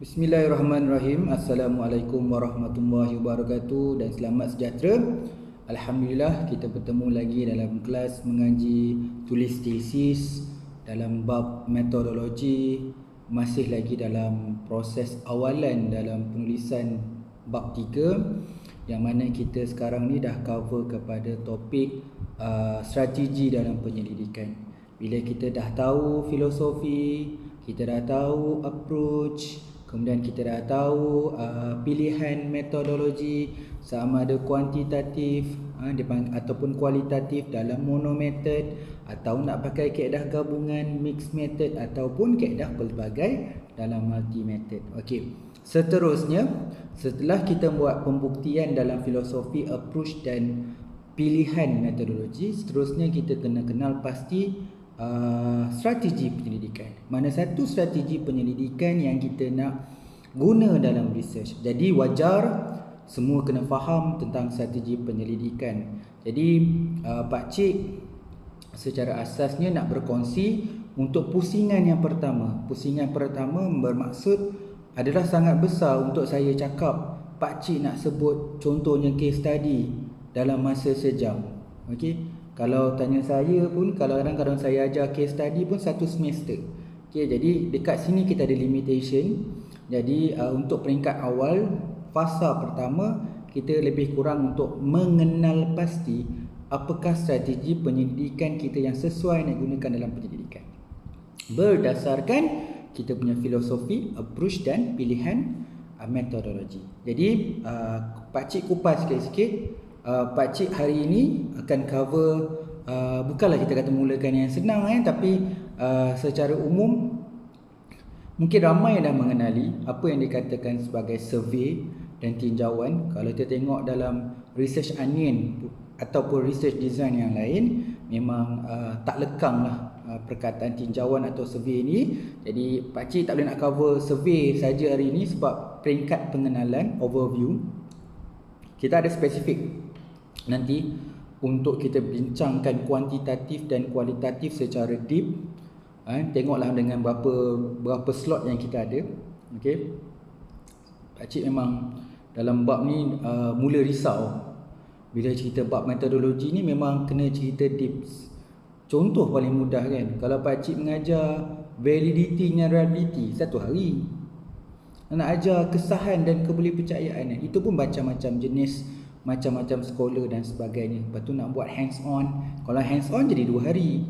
Bismillahirrahmanirrahim. Assalamualaikum warahmatullahi wabarakatuh dan selamat sejahtera. Alhamdulillah kita bertemu lagi dalam kelas mengaji tulis tesis dalam bab metodologi, masih lagi dalam proses awalan dalam penulisan bab 3, yang mana kita sekarang ni dah cover kepada topik strategi dalam penyelidikan. Bila kita dah tahu filosofi, kita dah tahu approach, kemudian kita dah tahu pilihan metodologi sama ada kuantitatif ataupun kualitatif dalam mono method, atau nak pakai kaedah gabungan mixed method ataupun kaedah pelbagai dalam multi method. Okey. Seterusnya, setelah kita buat pembuktian dalam filosofi, approach dan pilihan metodologi, seterusnya kita kena kenal pasti strategi penyelidikan. Mana satu strategi penyelidikan yang kita nak guna dalam research. Jadi wajar semua kena faham tentang strategi penyelidikan. Jadi Pak Cik secara asasnya nak berkongsi untuk pusingan yang pertama. Pusingan pertama bermaksud adalah sangat besar untuk saya cakap. Pak Cik nak sebut contohnya case study dalam masa sejam. Okey. Kalau tanya saya pun, kalau kadang-kadang saya ajar case study pun 1 semester. Okay, jadi dekat sini kita ada limitation. Jadi untuk peringkat awal, fasa pertama, kita lebih kurang untuk mengenal pasti apakah strategi penyelidikan kita yang sesuai nak gunakan dalam penyelidikan. Berdasarkan kita punya filosofi, approach dan pilihan metodologi. Jadi Pak Cik kupas sikit-sikit. Pak Cik hari ini akan cover, bukanlah kita kata mulakan yang senang tapi secara umum mungkin ramai dah mengenali apa yang dikatakan sebagai survey dan tinjauan. Kalau kita tengok dalam research onion ataupun research design yang lain, memang tak lekang lah perkataan tinjauan atau survey ni. Jadi Pak Cik tak boleh nak cover survey saja hari ini sebab peringkat pengenalan, overview. Kita ada spesifik nanti untuk kita bincangkan kuantitatif dan kualitatif secara deep. Tengoklah dengan berapa slot yang kita ada. Okey. Pak Cik memang dalam bab ni mula risau. Bila cerita bab metodologi ni memang kena cerita deep. Contoh paling mudah kan, kalau Pak Cik mengajar validity dan reliability 1 hari, nak ajar kesahan dan kebolehpercayaan, itu pun macam-macam jenis, macam-macam sekolah dan sebagainya. Lepas tu nak buat hands on. Kalau hands on jadi 2 hari.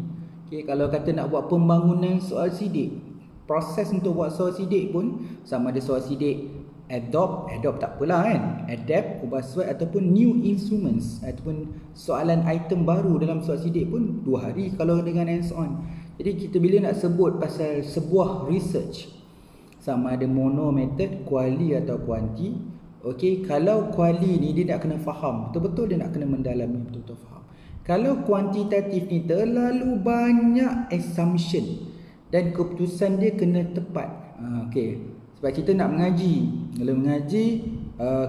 Okay, kalau kata nak buat pembangunan soal sidik, proses untuk buat soal sidik pun sama ada soal sidik adopt tak apalah kan, adapt, ubah suat ataupun new instruments ataupun soalan item baru dalam soal sidik pun 2 hari kalau dengan hands on. Jadi kita bila nak sebut pasal sebuah research, sama ada mono method, kuali atau kuanti. Okey, kalau kuali ni dia nak kena faham betul-betul, dia nak kena mendalami betul-betul faham. Kalau kuantitatif ni terlalu banyak assumption dan keputusan dia kena tepat. Okey, sebab kita nak mengaji. Kalau mengaji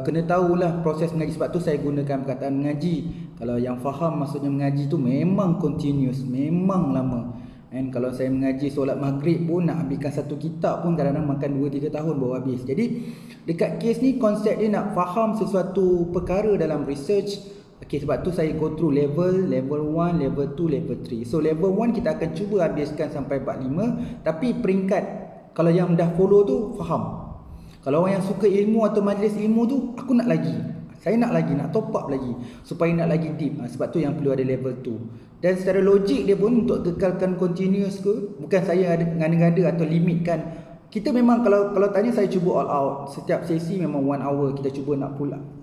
kena tahulah proses mengaji, sebab tu saya gunakan perkataan mengaji. Kalau yang faham maksudnya mengaji tu memang continuous, memang lama. And kalau saya mengaji solat maghrib pun nak habiskan 1 kitab pun kadang-kadang makan 2-3 tahun baru habis. Jadi dekat kes ni konsep dia nak faham sesuatu perkara dalam research. Okay, sebab tu saya go through level 1, level 2, level 3. So level 1 kita akan cuba habiskan sampai bab 5. Tapi peringkat kalau yang dah follow tu faham. Kalau orang yang suka ilmu atau majlis ilmu tu, aku nak lagi. Saya nak lagi, nak top up lagi supaya nak lagi deep. Sebab tu yang perlu ada level 2. Dan secara logik dia pun untuk kekalkan continuous ke, bukan saya ada ngada-ngada atau limitkan. Kita memang kalau tanya saya cuba all out. Setiap sesi memang 1 hour kita cuba nak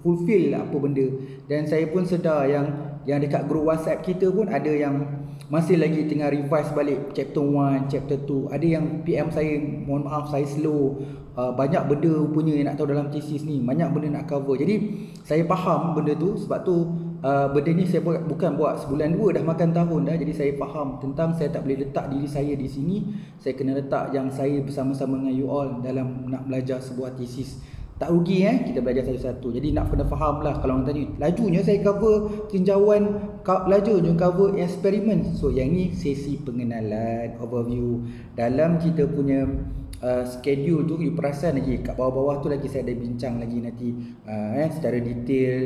fulfill apa benda. Dan saya pun sedar yang dekat group WhatsApp kita pun ada yang masih lagi tengah revise balik chapter 1, chapter 2. Ada yang PM saya, mohon maaf saya slow. Banyak benda punya yang nak tahu dalam thesis ni, banyak benda nak cover. Jadi saya faham benda tu, sebab tu benda ni saya bukan buat sebulan 2, dah makan tahun dah. Jadi saya faham tentang saya tak boleh letak diri saya di sini. Saya kena letak yang saya bersama-sama dengan you all dalam nak belajar sebuah thesis. Tak rugi kita belajar satu-satu. Jadi nak kena faham lah. Kalau orang tanya lajunya saya cover tinjauan, lajunya cover eksperimen. So yang ni sesi pengenalan, overview. Dalam kita punya schedule tu, you perasan lagi kat bawah-bawah tu lagi saya ada bincang lagi nanti secara detail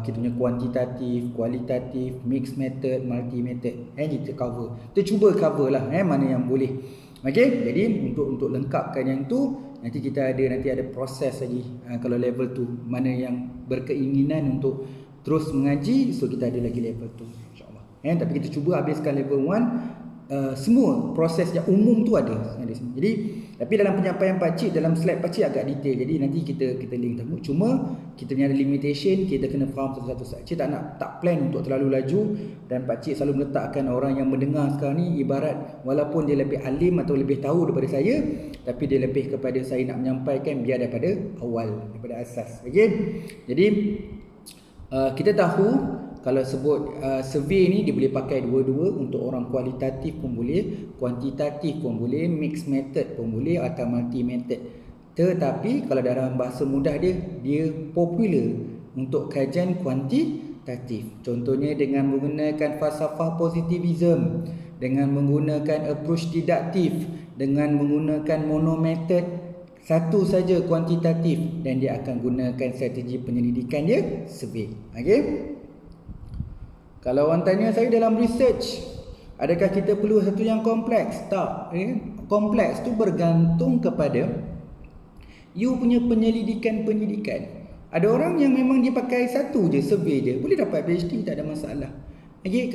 kita punya kuantitatif, kualitatif, mixed method, multi method kita cover. Kita cuba cover lah mana yang boleh. Okey, jadi untuk lengkapkan yang tu nanti kita ada proses lagi. Kalau level tu mana yang berkeinginan untuk terus mengaji, so kita ada lagi level tu insya-Allah. Tapi kita cuba habiskan level 1. Semua proses yang umum tu ada semua. Jadi tapi dalam penyampaian pakcik, dalam slide pakcik agak detail. Jadi nanti kita link tengok. Cuma kita punya limitation, kita kena faham satu-satu. Pakcik tak plan untuk terlalu laju, dan pakcik selalu meletakkan orang yang mendengar sekarang ni ibarat walaupun dia lebih alim atau lebih tahu daripada saya, tapi dia lebih kepada saya nak menyampaikan biar daripada awal, daripada asas. Okey. Jadi kita tahu kalau sebut survey ni dia boleh pakai dua-dua, untuk orang kualitatif pun boleh, kuantitatif pun boleh, mixed method pun boleh atau multi method. Tetapi kalau dalam bahasa mudah dia popular untuk kajian kuantitatif. Contohnya dengan menggunakan falsafah positivism, dengan menggunakan approach didaktif, dengan menggunakan monomethod, satu saja kuantitatif, dan dia akan gunakan strategi penyelidikan dia survey. Okey. Kalau orang tanya saya dalam research, adakah kita perlu satu yang kompleks? Tak. Kompleks tu bergantung kepada you punya penyidikan. Ada orang yang memang dia pakai satu je, survey je, boleh dapat PhD, tak ada masalah.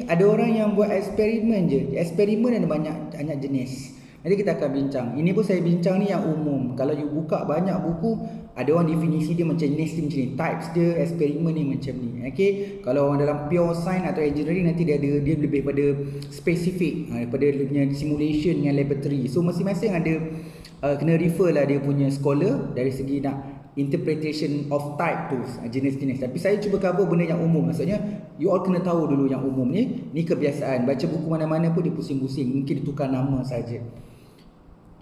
Ada orang yang buat eksperimen je. Eksperimen ada banyak jenis. Nanti kita akan bincang. Ini pun saya bincang ni yang umum. Kalau you buka banyak buku, ada orang definisi dia macam jenis dia macam ni, types dia, eksperimen ni macam ni. Kalau orang dalam pure science atau engineering, nanti dia lebih pada spesifik, daripada dia punya simulation dengan laboratory. So masing-masing ada kena refer lah dia punya scholar dari segi nak interpretation of type tu, jenis-jenis. Tapi saya cuba cover benda yang umum. Maksudnya you all kena tahu dulu yang umum ni kebiasaan. Baca buku mana-mana pun dia pusing-pusing, mungkin ditukar nama saja.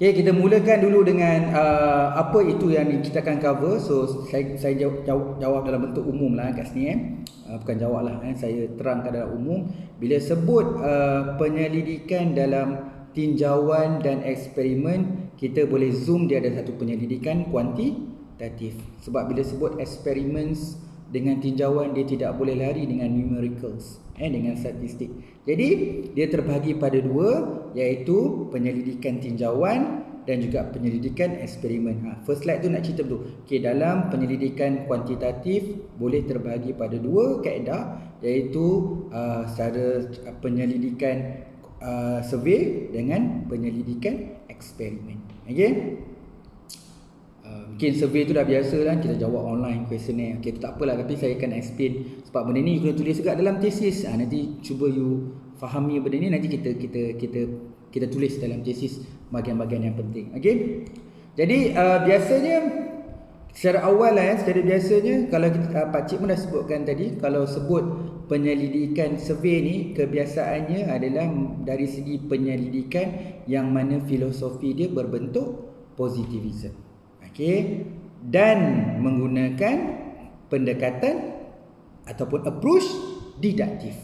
Okay, kita mulakan dulu dengan apa itu yang kita akan cover. So saya jawab dalam bentuk umum lah kat sini. Bukan jawab lah, saya terangkan dalam umum. Bila sebut penyelidikan dalam tinjauan dan eksperimen, kita boleh zoom dia ada satu penyelidikan kuantitatif. Sebab bila sebut experiments dengan tinjauan, dia tidak boleh lari dengan numericals, dengan statistik. Jadi dia terbahagi pada dua, iaitu penyelidikan tinjauan dan juga penyelidikan eksperimen. First slide tu nak cerita betul. Okey, dalam penyelidikan kuantitatif boleh terbahagi pada dua kaedah, iaitu secara penyelidikan survey dengan penyelidikan eksperimen. Okey. Mungkin survey tu dah biasa lah, kita jawab online questionnaire. Okey, tu tak apalah, tapi saya akan explain sebab benda ni kena tulis juga dalam tesis. Nanti cuba you fahami benda ni, nanti kita tulis dalam tesis bahagian-bahagian yang penting. Okey. Jadi biasanya secara awal lah, secara biasanya kalau pakcik pun dah sebutkan tadi, kalau sebut penyelidikan survey ni, kebiasaannya adalah dari segi penyelidikan yang mana filosofi dia berbentuk positivism. Okey, dan menggunakan pendekatan ataupun approach didaktif.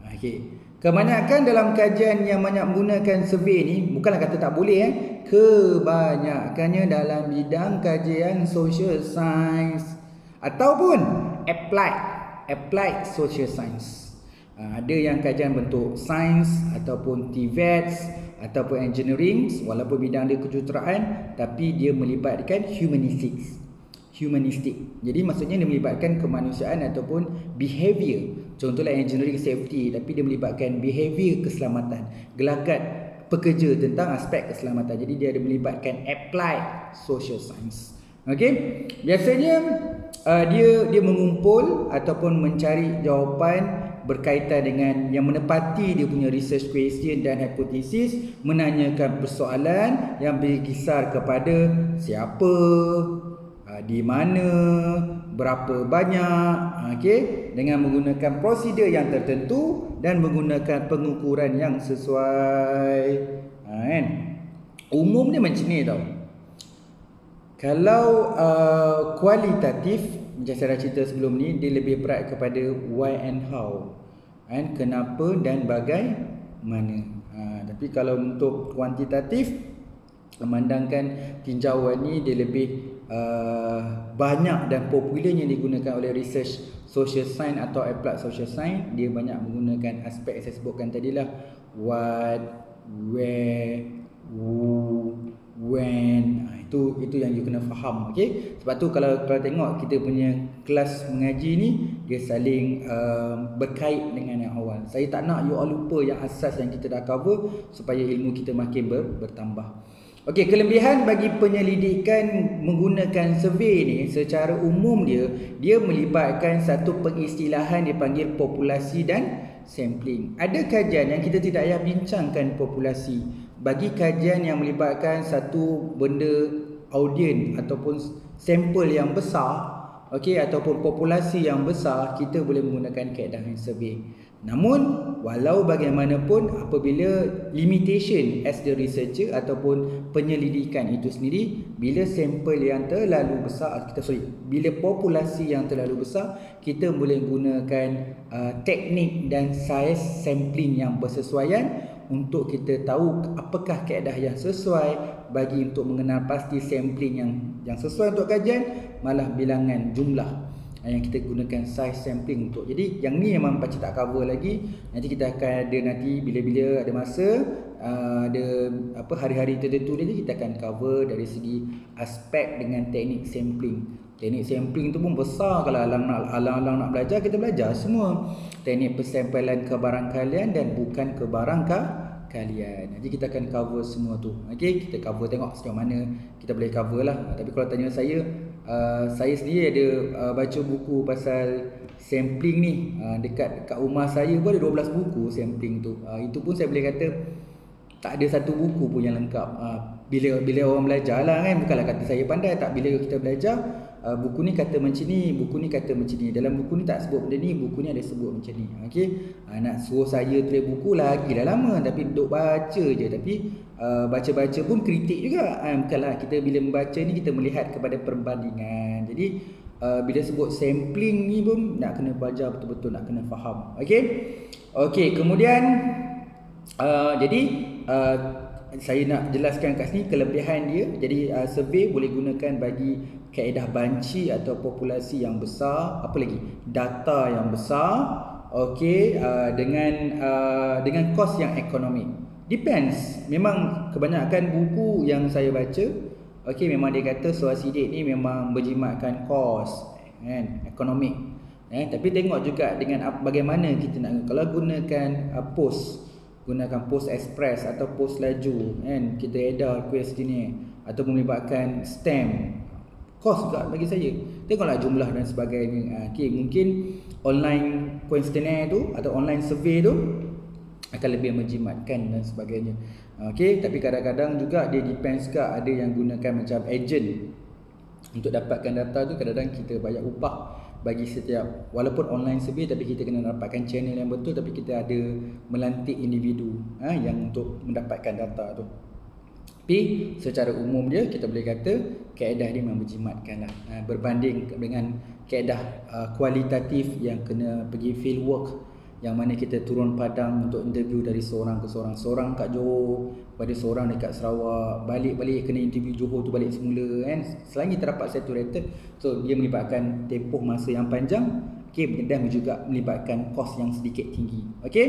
Okey, kebanyakan dalam kajian yang banyak menggunakan survey ni, bukanlah kata tak boleh, kebanyakannya dalam bidang kajian social science ataupun applied social science. Ada yang kajian bentuk sains ataupun TVETs ataupun engineering, walaupun bidang dia kejuruteraan, tapi dia melibatkan humanistik. Jadi maksudnya dia melibatkan kemanusiaan ataupun behavior. Contohlah engineering safety, tapi dia melibatkan behavior keselamatan, gelagat pekerja tentang aspek keselamatan. Jadi dia ada melibatkan applied social science. Okey, biasanya dia mengumpul ataupun mencari jawapan berkaitan dengan yang menepati dia punya research question dan hipotesis, menanyakan persoalan yang berkisar kepada siapa, di mana, berapa banyak, okey, dengan menggunakan prosedur yang tertentu dan menggunakan pengukuran yang sesuai. Kan? Umumnya macam ni tau. Kalau kualitatif, macam saya dah cerita sebelum ni, dia lebih berat kepada why and how, kenapa dan bagaimana. Tapi kalau untuk kuantitatif, memandangkan tinjauan ni dia lebih banyak dan popularnya digunakan oleh research social science atau applied social science. Dia banyak menggunakan aspek yang saya sebutkan tadilah, what, where, who, when. Itu yang you kena faham. Okay? Sebab tu kalau tengok kita punya kelas mengaji ni, dia saling berkait dengan yang awal. Saya tak nak you all lupa yang asas yang kita dah cover supaya ilmu kita makin bertambah. Okey, kelebihan bagi penyelidikan menggunakan survey ni secara umum dia melibatkan satu pengistilahan dipanggil populasi dan sampling. Ada kajian yang kita tidak payah bincangkan populasi. Bagi kajian yang melibatkan satu benda audien ataupun sampel yang besar, okey, ataupun populasi yang besar, kita boleh menggunakan kaedah survey. Namun walau bagaimanapun, apabila limitation as the researcher ataupun penyelidikan itu sendiri, bila sampel yang terlalu besar, bila populasi yang terlalu besar, kita boleh gunakan teknik dan saiz sampling yang bersesuaian untuk kita tahu apakah kaedah yang sesuai bagi untuk mengenal pasti sampling yang sesuai untuk kajian, malah bilangan jumlah yang kita gunakan size sampling untuk. Jadi yang ni memang pakcik tak cover lagi. Nanti kita akan ada bila-bila ada masa, ada hari-hari tertentu ni kita akan cover dari segi aspek dengan teknik sampling. Teknik sampling tu pun besar. Kalau alang-alang nak belajar, kita belajar semua. Teknik persampelan kebarangkalian dan bukan kebarangkalian. Nanti kita akan cover semua tu. Okey, kita cover, tengok sejauh mana kita boleh cover lah. Tapi kalau tanya saya sendiri ada baca buku pasal sampling ni. Dekat rumah saya pun ada 12 buku sampling tu. Itu pun saya boleh kata tak ada satu buku pun yang lengkap. Bila orang belajar lah kan, bukanlah kata saya pandai, tak, bila kita belajar, buku ni kata macam ni, buku ni kata macam ni, dalam buku ni tak sebut benda ni, buku ni ada sebut macam ni. Okey, nak suruh saya tulis buku lagi dah lama, tapi duduk baca je. Tapi baca-baca pun kritik juga. Bukanlah, kita bila membaca ni kita melihat kepada perbandingan. Jadi bila sebut sampling ni pun nak kena belajar betul-betul, nak kena faham. Okey, kemudian jadi saya nak jelaskan kat sini kelebihan dia. Jadi survey boleh gunakan bagi kaedah banci atau populasi yang besar, apa lagi, data yang besar. Okey, dengan kos yang ekonomik. Depends. Memang kebanyakan buku yang saya baca, okey, memang dia kata soal sidik ni memang berjimatkan kos kan, ekonomik. Tapi tengok juga dengan bagaimana kita nak, kalau gunakan gunakan post express atau post laju kan, kita edar kuesioner atau melibatkan stamp, kos juga bagi saya. Tengoklah jumlah dan sebagainya. Okey, mungkin online kuesioner tu atau online survey tu akan lebih menjimatkan dan sebagainya. Okey, tapi kadang-kadang juga dia depends juga, ada yang gunakan macam agent untuk dapatkan data tu. Kadang-kadang kita bayar upah bagi setiap, walaupun online survey, tapi kita kena dapatkan channel yang betul, tapi kita ada melantik individu yang untuk mendapatkan data tu. Tapi secara umum dia, kita boleh kata kaedah ni memang berjimatkan lah, berbanding dengan kaedah kualitatif yang kena pergi field work, yang mana kita turun padang untuk interview dari seorang ke seorang. Seorang kat Johor, pada seorang dekat Sarawak, balik kena interview Johor tu balik semula kan. Selagi terdapat saturated, so dia melibatkan tempoh masa yang panjang. Okey, dan juga melibatkan kos yang sedikit tinggi. Okey,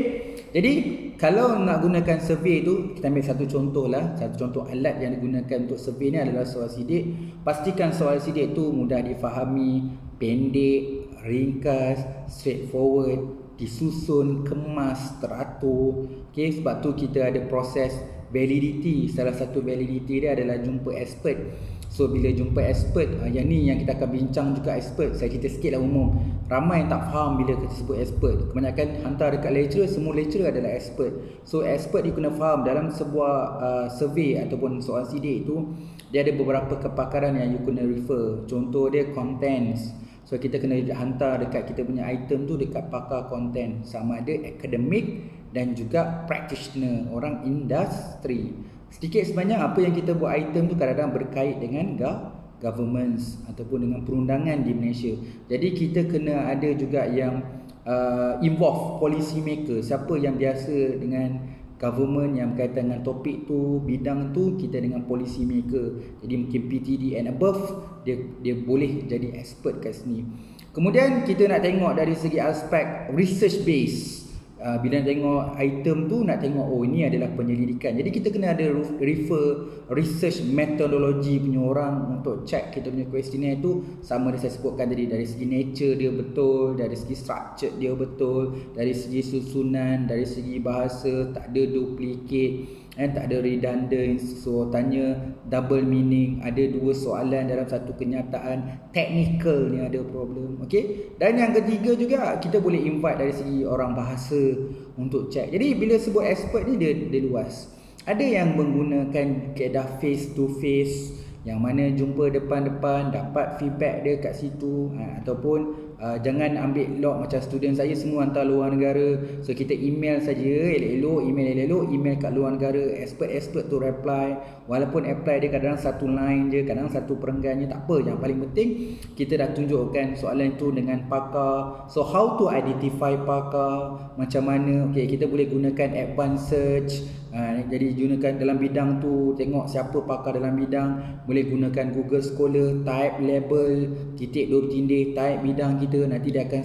jadi kalau nak gunakan survey tu, kita ambil satu contoh lah. Satu contoh alat yang digunakan untuk survey ni adalah soal sidik. Pastikan soal sidik tu mudah difahami, pendek, ringkas, straightforward, disusun, kemas, teratur. Okey, sebab tu kita ada proses validity. Salah satu validity dia adalah jumpa expert. So bila jumpa expert, yang ni yang kita akan bincang juga expert. Saya cerita sikit lah umum. Ramai yang tak faham bila kita sebut expert. Kebanyakan hantar dekat lecturer, semua lecturer adalah expert. So expert you kena faham dalam sebuah survey ataupun soal sidik itu, dia ada beberapa kepakaran yang you kena refer. Contoh dia contents. So kita kena hantar dekat kita punya item tu dekat pakar content, sama ada akademik dan juga practitioner, orang industri. Sedikit sebanyak apa yang kita buat item tu kadang-kadang berkait dengan governments ataupun dengan perundangan di Malaysia. Jadi kita kena ada juga yang involve policy maker, siapa yang biasa dengan government yang berkaitan dengan topik tu, bidang tu, kita dengan policy maker. Jadi mungkin PTD and above, dia boleh jadi expert kat sini. Kemudian kita nak tengok dari segi aspek research base. Bila nak tengok item tu, nak tengok ini adalah penyelidikan. Jadi kita kena ada refer research methodology punya orang untuk check kita punya questionnaire tu sama ada saya sebutkan tadi, dari segi nature dia betul, dari segi structure dia betul, dari segi susunan, dari segi bahasa tak ada duplicate, tak ada redundant. So tanya double meaning, ada dua soalan dalam satu kenyataan, technical ni ada problem. Okey. Dan yang ketiga juga kita boleh invite dari segi orang bahasa untuk check. Jadi bila sebut expert ni dia luas. Ada yang menggunakan kaedah face to face, yang mana jumpa depan-depan, dapat feedback dia kat situ, ataupun jangan ambil log macam student saya semua hantar luar negara, so kita email saja elok-elok, email kat luar negara, expert tu reply, walaupun apply dia kadang satu line je, kadang satu perenggan je, tak apa, yang paling penting kita dah tunjukkan soalan itu dengan pakar. So how to identify pakar, macam mana, okay, kita boleh gunakan advanced search. Jadi gunakan dalam bidang tu, tengok siapa pakar dalam bidang, boleh gunakan Google Scholar, type label, titik dua bertindih, type bidang kita, nanti dia akan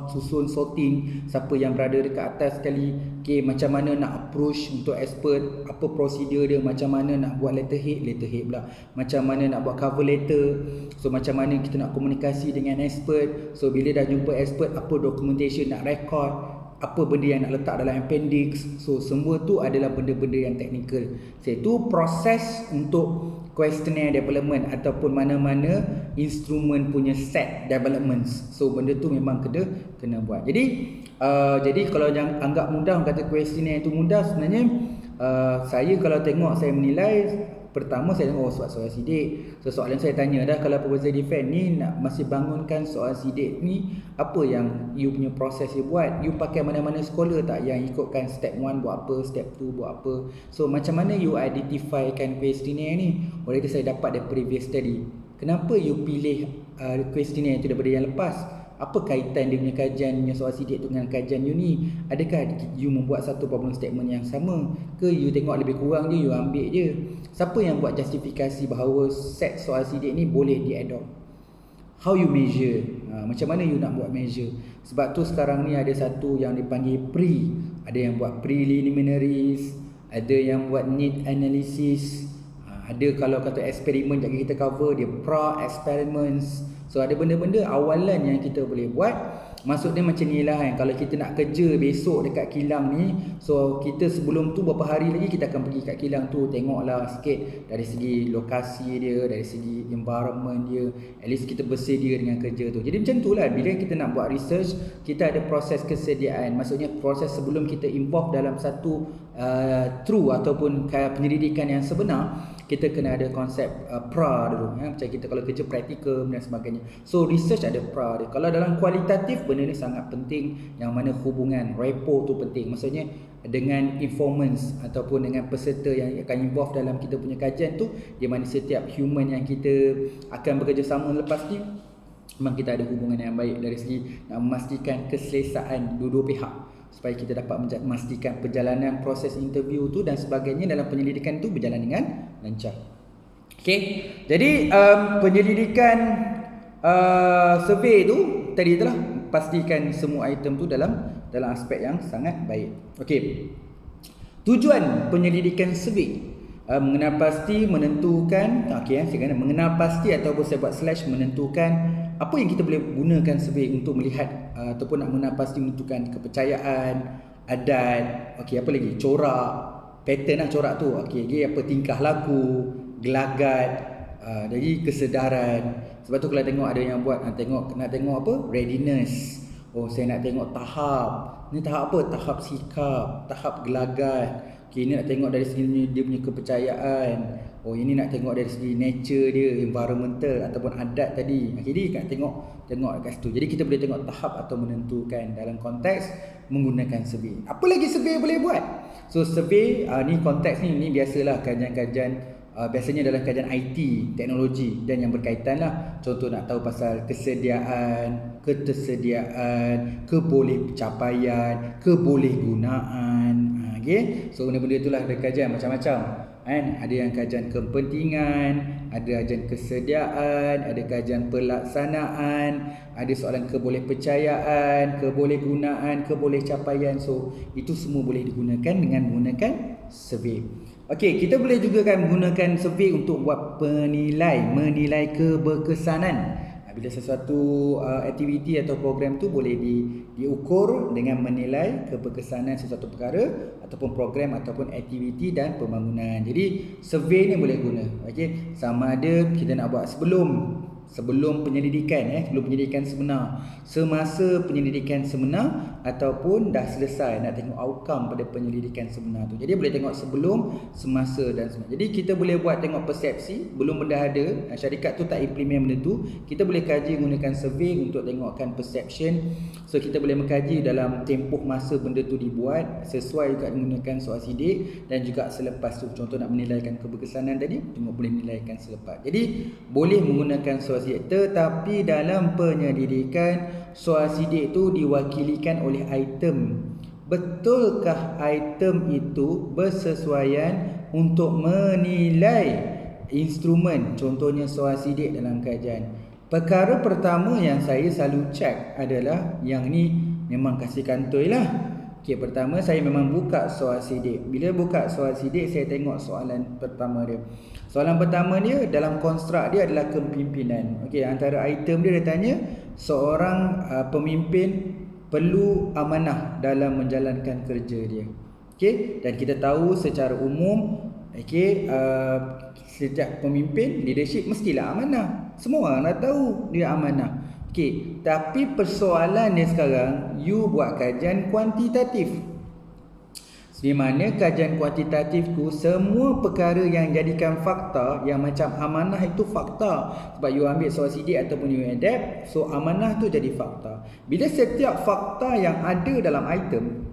susun sorting siapa yang berada dekat atas sekali. Okay, macam mana nak approach untuk expert, apa prosedur dia, macam mana nak buat letterhead pula, macam mana nak buat cover letter, so macam mana kita nak komunikasi dengan expert. So bila dah jumpa expert, apa documentation nak record, apa benda yang nak letak dalam appendix. So semua tu adalah benda-benda yang teknikal. Itu proses untuk questionnaire development ataupun mana-mana instrumen punya set developments. So benda tu memang kena buat. Jadi kalau jangan anggap mudah, kata questionnaire itu mudah, sebenarnya saya kalau tengok, saya menilai, pertama saya tengok soal sidik. So soalan saya tanya dah, kalau proposal defense ni nak masih bangunkan soal sidik ni, apa yang you punya proses you buat? You pakai mana-mana scholar tak yang ikutkan step 1 buat apa, step 2 buat apa? So macam mana you identifykan questionnaire ni? Oleh itu saya dapat dari previous study. Kenapa you pilih questionnaire itu daripada yang lepas? Apa kaitan dia punya kajian punya soal sidik tu dengan kajian you ni? Adakah you membuat satu problem statement yang sama, ke you tengok lebih kurang je, you ambil je? Siapa yang buat justifikasi bahawa set soal sidik ni boleh di-adopt? How you measure? Macam mana you nak buat measure? Sebab tu sekarang ni ada satu yang dipanggil pre. Ada yang buat preliminaries, ada yang buat need analysis, ada kalau kata eksperimen yang kita cover, dia pra-experiments. So ada benda-benda awalan yang kita boleh buat. Maksud dia macam ni lah kan, kalau kita nak kerja besok dekat kilang ni, so kita sebelum tu beberapa hari lagi kita akan pergi kat kilang tu, tengoklah sikit dari segi lokasi dia, dari segi environment dia, at least kita bersedia dengan kerja tu. Jadi macam tu lah, bila kita nak buat research, kita ada proses kesediaan. Maksudnya proses sebelum kita involve dalam satu true ataupun penyelidikan yang sebenar, kita kena ada konsep pra dulu, macam kita kalau kerja praktikal dan sebagainya. So research ada pra dia. Kalau dalam kualitatif, benda ni sangat penting, yang mana hubungan rapport tu penting. Maksudnya dengan informants ataupun dengan peserta yang akan involve dalam kita punya kajian tu, di mana setiap human yang kita akan bekerjasama lepas ni, memang kita ada hubungan yang baik dari segi nak memastikan keselesaan dua-dua pihak, supaya kita dapat memastikan perjalanan proses interview tu dan sebagainya dalam penyelidikan tu berjalan dengan lancar. Okey, jadi penyelidikan survey tu tadi telah pastikan semua item tu dalam aspek yang sangat baik. Okey, tujuan penyelidikan survey, mengenal pasti, menentukan, saya kena mengenal pasti ataupun saya buat slash menentukan apa yang kita boleh gunakan survey untuk melihat ataupun nak mengenal pasti, menentukan kepercayaan, adat, apa lagi, corak, pattern lah corak tu, apa tingkah laku, gelagat, jadi kesedaran. Sebab tu kalau tengok ada yang buat nak tengok apa, readiness. Saya nak tengok tahap. Ni tahap apa? Tahap sikap, tahap gelagat. Ini nak tengok dari segi dia punya kepercayaan. Ini nak tengok dari segi nature dia, environmental ataupun adat tadi. Jadi nak tengok kat situ. Jadi kita boleh tengok tahap atau menentukan dalam konteks menggunakan survey. Apa lagi survey boleh buat? So survey ni konteks ni biasalah kajian-kajian, biasanya dalam kajian IT, teknologi dan yang berkaitan lah. Contoh nak tahu pasal kesediaan, ketersediaan, kebolehcapaian, kebolehgunaan, Okay. So benda-benda itulah ada kajian macam-macam kan. Ada yang kajian kepentingan, ada kajian kesediaan, ada kajian pelaksanaan, ada soalan kebolehpercayaan, kebolehgunaan, kebolehcapaian. So itu semua boleh digunakan dengan menggunakan survey. Okey, kita boleh juga kan menggunakan survey untuk buat menilai keberkesanan. Bila sesuatu aktiviti atau program tu boleh diukur dengan menilai keberkesanan sesuatu perkara ataupun program ataupun aktiviti dan pembangunan. Jadi survey ni boleh guna. Okey, sama ada kita nak buat sebelum penyelidikan sebelum penyelidikan sebenar, semasa penyelidikan sebenar ataupun dah selesai nak tengok outcome pada penyelidikan sebenar tu. Jadi boleh tengok sebelum, semasa dan sebenar. Jadi kita boleh buat tengok persepsi belum benda ada, syarikat tu tak implement benda tu, kita boleh kaji menggunakan survey untuk tengokkan perception. So kita boleh mengkaji dalam tempoh masa benda tu dibuat, sesuai juga menggunakan soal sidik dan juga selepas tu. Contoh nak menilaikan keberkesanan tadi, tengok boleh menilaikan selepas. Jadi boleh menggunakan soal sidik, tetapi dalam penyelidikan soal sidik itu diwakilikan oleh item. Betulkah item itu bersesuaian untuk menilai instrumen, contohnya soal sidik dalam kajian? Perkara pertama yang saya selalu cek adalah yang ni memang kasih kantoi lah. Okey, pertama saya memang buka soal sidik. Bila buka soal sidik, saya tengok soalan pertama dia. Soalan pertama dia dalam konstruk dia adalah kepimpinan. Okey, antara item dia tanya seorang pemimpin perlu amanah dalam menjalankan kerja dia. Okey, dan kita tahu secara umum setiap pemimpin leadership mestilah amanah. Semua orang dah tahu dia amanah. Okey, tapi persoalan dia sekarang, you buat kajian kuantitatif. Di mana kajian kuantitatif tu semua perkara yang jadikan fakta, yang macam amanah itu fakta. Sebab you ambil soal sidik ataupun you adapt, so amanah tu jadi fakta. Bila setiap fakta yang ada dalam item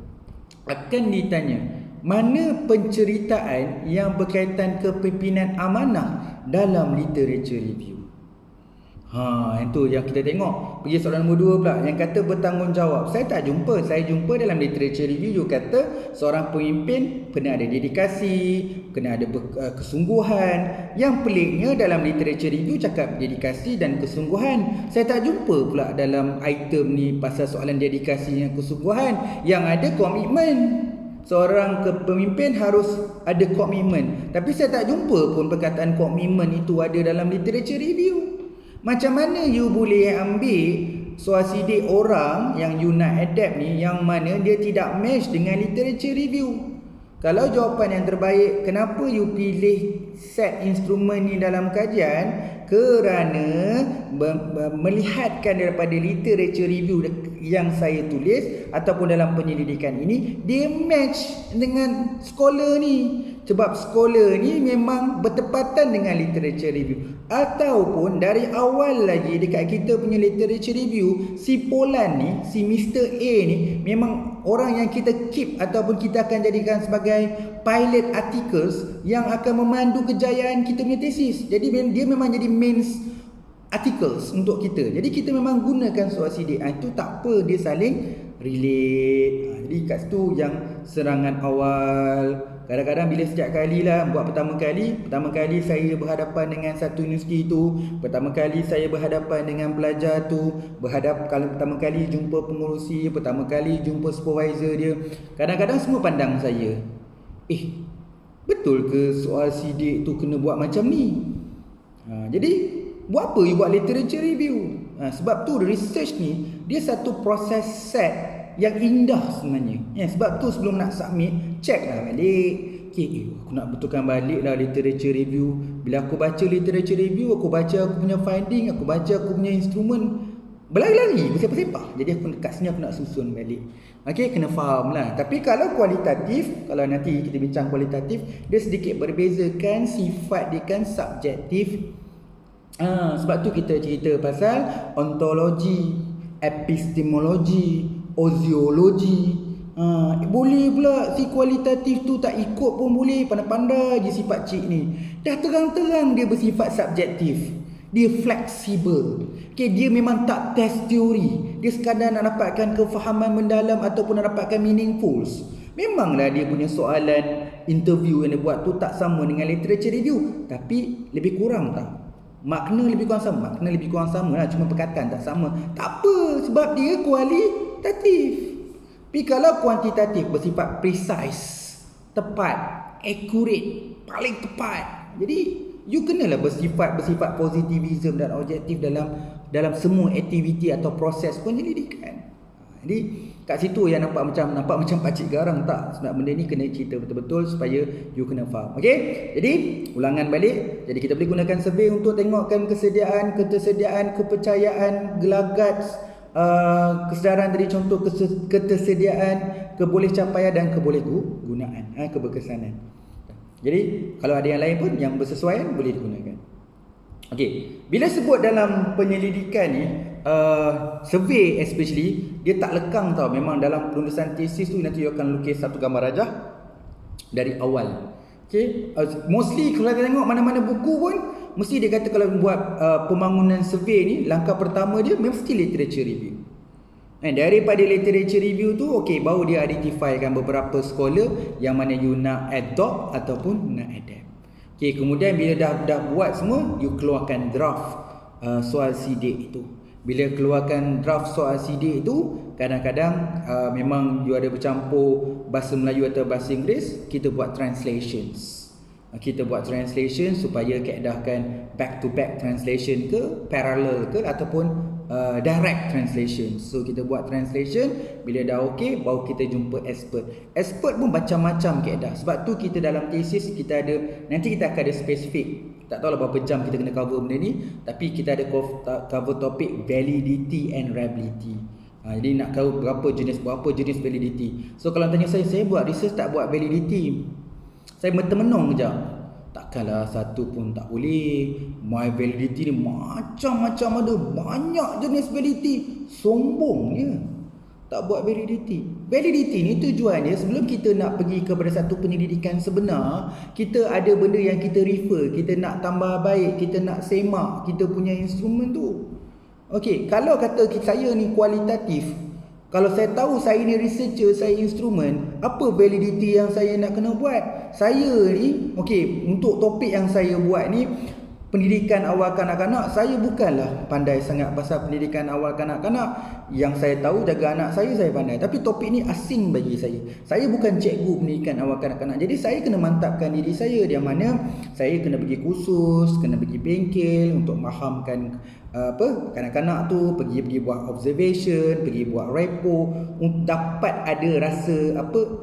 akan ditanya, mana penceritaan yang berkaitan kepimpinan amanah dalam literature review? Yang tu yang kita tengok. Pergi soalan nombor 2 pula, yang kata bertanggungjawab. Saya tak jumpa. Saya jumpa dalam literature review you kata seorang pemimpin kena ada dedikasi, kena ada kesungguhan. Yang peliknya dalam literature review cakap dedikasi dan kesungguhan. Saya tak jumpa pula dalam item ni pasal soalan dedikasi dan kesungguhan. Yang ada komitmen. Seorang pemimpin harus ada komitmen. Tapi saya tak jumpa pun perkataan komitmen itu ada dalam literature review. Macam mana you boleh ambil soal sidik orang yang you nak adapt ni, yang mana dia tidak match dengan literature review? Kalau jawapan yang terbaik, kenapa you pilih set instrumen ni dalam kajian? Kerana melihatkan daripada literature review yang saya tulis ataupun dalam penyelidikan ini, dia match dengan scholar ni. Sebab scholar ni memang bertepatan dengan literature review. Ataupun dari awal lagi dekat kita punya literature review, si Polan ni, si Mr. A ni memang orang yang kita keep ataupun kita akan jadikan sebagai pilot articles yang akan memandu kejayaan kita punya tesis. Jadi dia memang jadi main articles untuk kita. Jadi kita memang gunakan soal sidik. Itu tak apa, dia saling relate. Jadi kat situ yang serangan awal. Kadang-kadang bila setiap kali lah buat pertama kali saya berhadapan dengan satu universiti tu, pertama kali saya berhadapan dengan pelajar tu, kalau pertama kali jumpa pengurusi, pertama kali jumpa supervisor dia, kadang-kadang semua pandang saya, betul ke soal sidik tu kena buat macam ni? Jadi buat apa you buat literature review? Sebab tu research ni dia satu proses set yang indah sebenarnya. Sebab tu sebelum nak submit, check lah balik. Aku nak betulkan balik lah literature review. Bila aku baca literature review, aku baca aku punya finding, aku baca aku punya instrumen, berlari-lari, bersepah-sepah. Jadi aku kat sini aku nak susun balik. Kena faham lah. Tapi kalau kualitatif, kalau nanti kita bincang kualitatif, dia sedikit berbezakan, sifat dia kan subjektif. Sebab tu kita cerita pasal ontologi, epistemologi, oziologi. Boleh pula si kualitatif tu tak ikut pun boleh. Pandai-pandai je sifat cik ni. Dah terang-terang dia bersifat subjektif. Dia fleksibel. Dia memang tak test teori. Dia sekadar nak dapatkan kefahaman mendalam ataupun nak dapatkan meaningful. Memanglah dia punya soalan interview yang dia buat tu tak sama dengan literature review, tapi lebih kurang tak? Makna lebih kurang sama. Makna lebih kurang sama lah, cuma perkataan tak sama. Tak apa, sebab dia kualitatif. Tapi kalau kuantitatif bersifat precise, tepat, accurate, paling tepat. Jadi you kenalah bersifat positivism dan objektif dalam semua aktiviti atau proses penyelidikan. Jadi kat situ yang nampak macam pakcik garang tak. Sebab benda ni kena cerita betul-betul supaya you kena faham. Okey? Jadi ulangan balik. Jadi kita boleh gunakan survey untuk tengokkan kesediaan, ketersediaan, kepercayaan, gelagat, kesedaran tadi, contoh ketersediaan, kebolehcapaian dan kebolehgunaan, keberkesanan. Jadi kalau ada yang lain pun yang bersesuaian boleh digunakan. Okey, bila sebut dalam penyelidikan ni, survey especially, dia tak lekang tau. Memang dalam penulisan tesis tu nanti you akan lukis satu gambar rajah dari awal. Okey, mostly kalau kita tengok mana-mana buku pun mesti dia kata kalau buat pembangunan survey ni, langkah pertama dia mesti literature review. Daripada literature review tu, okey, baru dia identifykan beberapa scholar yang mana you nak adopt ataupun nak adapt. Okey, kemudian bila dah buat semua, you keluarkan draft soal sidik itu. Bila keluarkan draft soal sidik itu, kadang-kadang memang you ada bercampur bahasa Melayu atau bahasa Inggeris, kita buat translations. Kita buat translation supaya keedahkan back to back translation ke, parallel ke, ataupun direct translation. So kita buat translation, bila dah okey, baru kita jumpa expert. Expert pun macam-macam keedah. Sebab tu kita dalam tesis kita ada, nanti kita akan ada spesifik. Tak tahu lah berapa jam kita kena cover benda ni, tapi kita ada cover topik validity and reliability. Jadi nak tahu berapa jenis validity. So kalau tanya saya buat research tak buat validity, saya termenung kejap. Takkanlah satu pun tak boleh. My validity ni macam-macam ada, banyak jenis validity. Sombongnya tak buat validity. Validity ni tujuannya sebelum kita nak pergi kepada satu penyelidikan sebenar, kita ada benda yang kita refer, kita nak tambah baik, kita nak semak kita punya instrumen tu. Okey, kalau kata saya ni kualitatif, kalau saya tahu saya ni researcher, saya instrumen, apa validity yang saya nak kena buat? Saya ni, okey, untuk topik yang saya buat ni, pendidikan awal kanak-kanak, saya bukanlah pandai sangat pasal pendidikan awal kanak-kanak. Yang saya tahu jaga anak saya pandai. Tapi topik ni asing bagi saya. Saya bukan cikgu pendidikan awal kanak-kanak. Jadi saya kena mantapkan diri saya, yang mana saya kena pergi kursus, kena pergi bengkel untuk fahamkan kanak-kanak tu, pergi buat observation, pergi buat report, untuk dapat ada rasa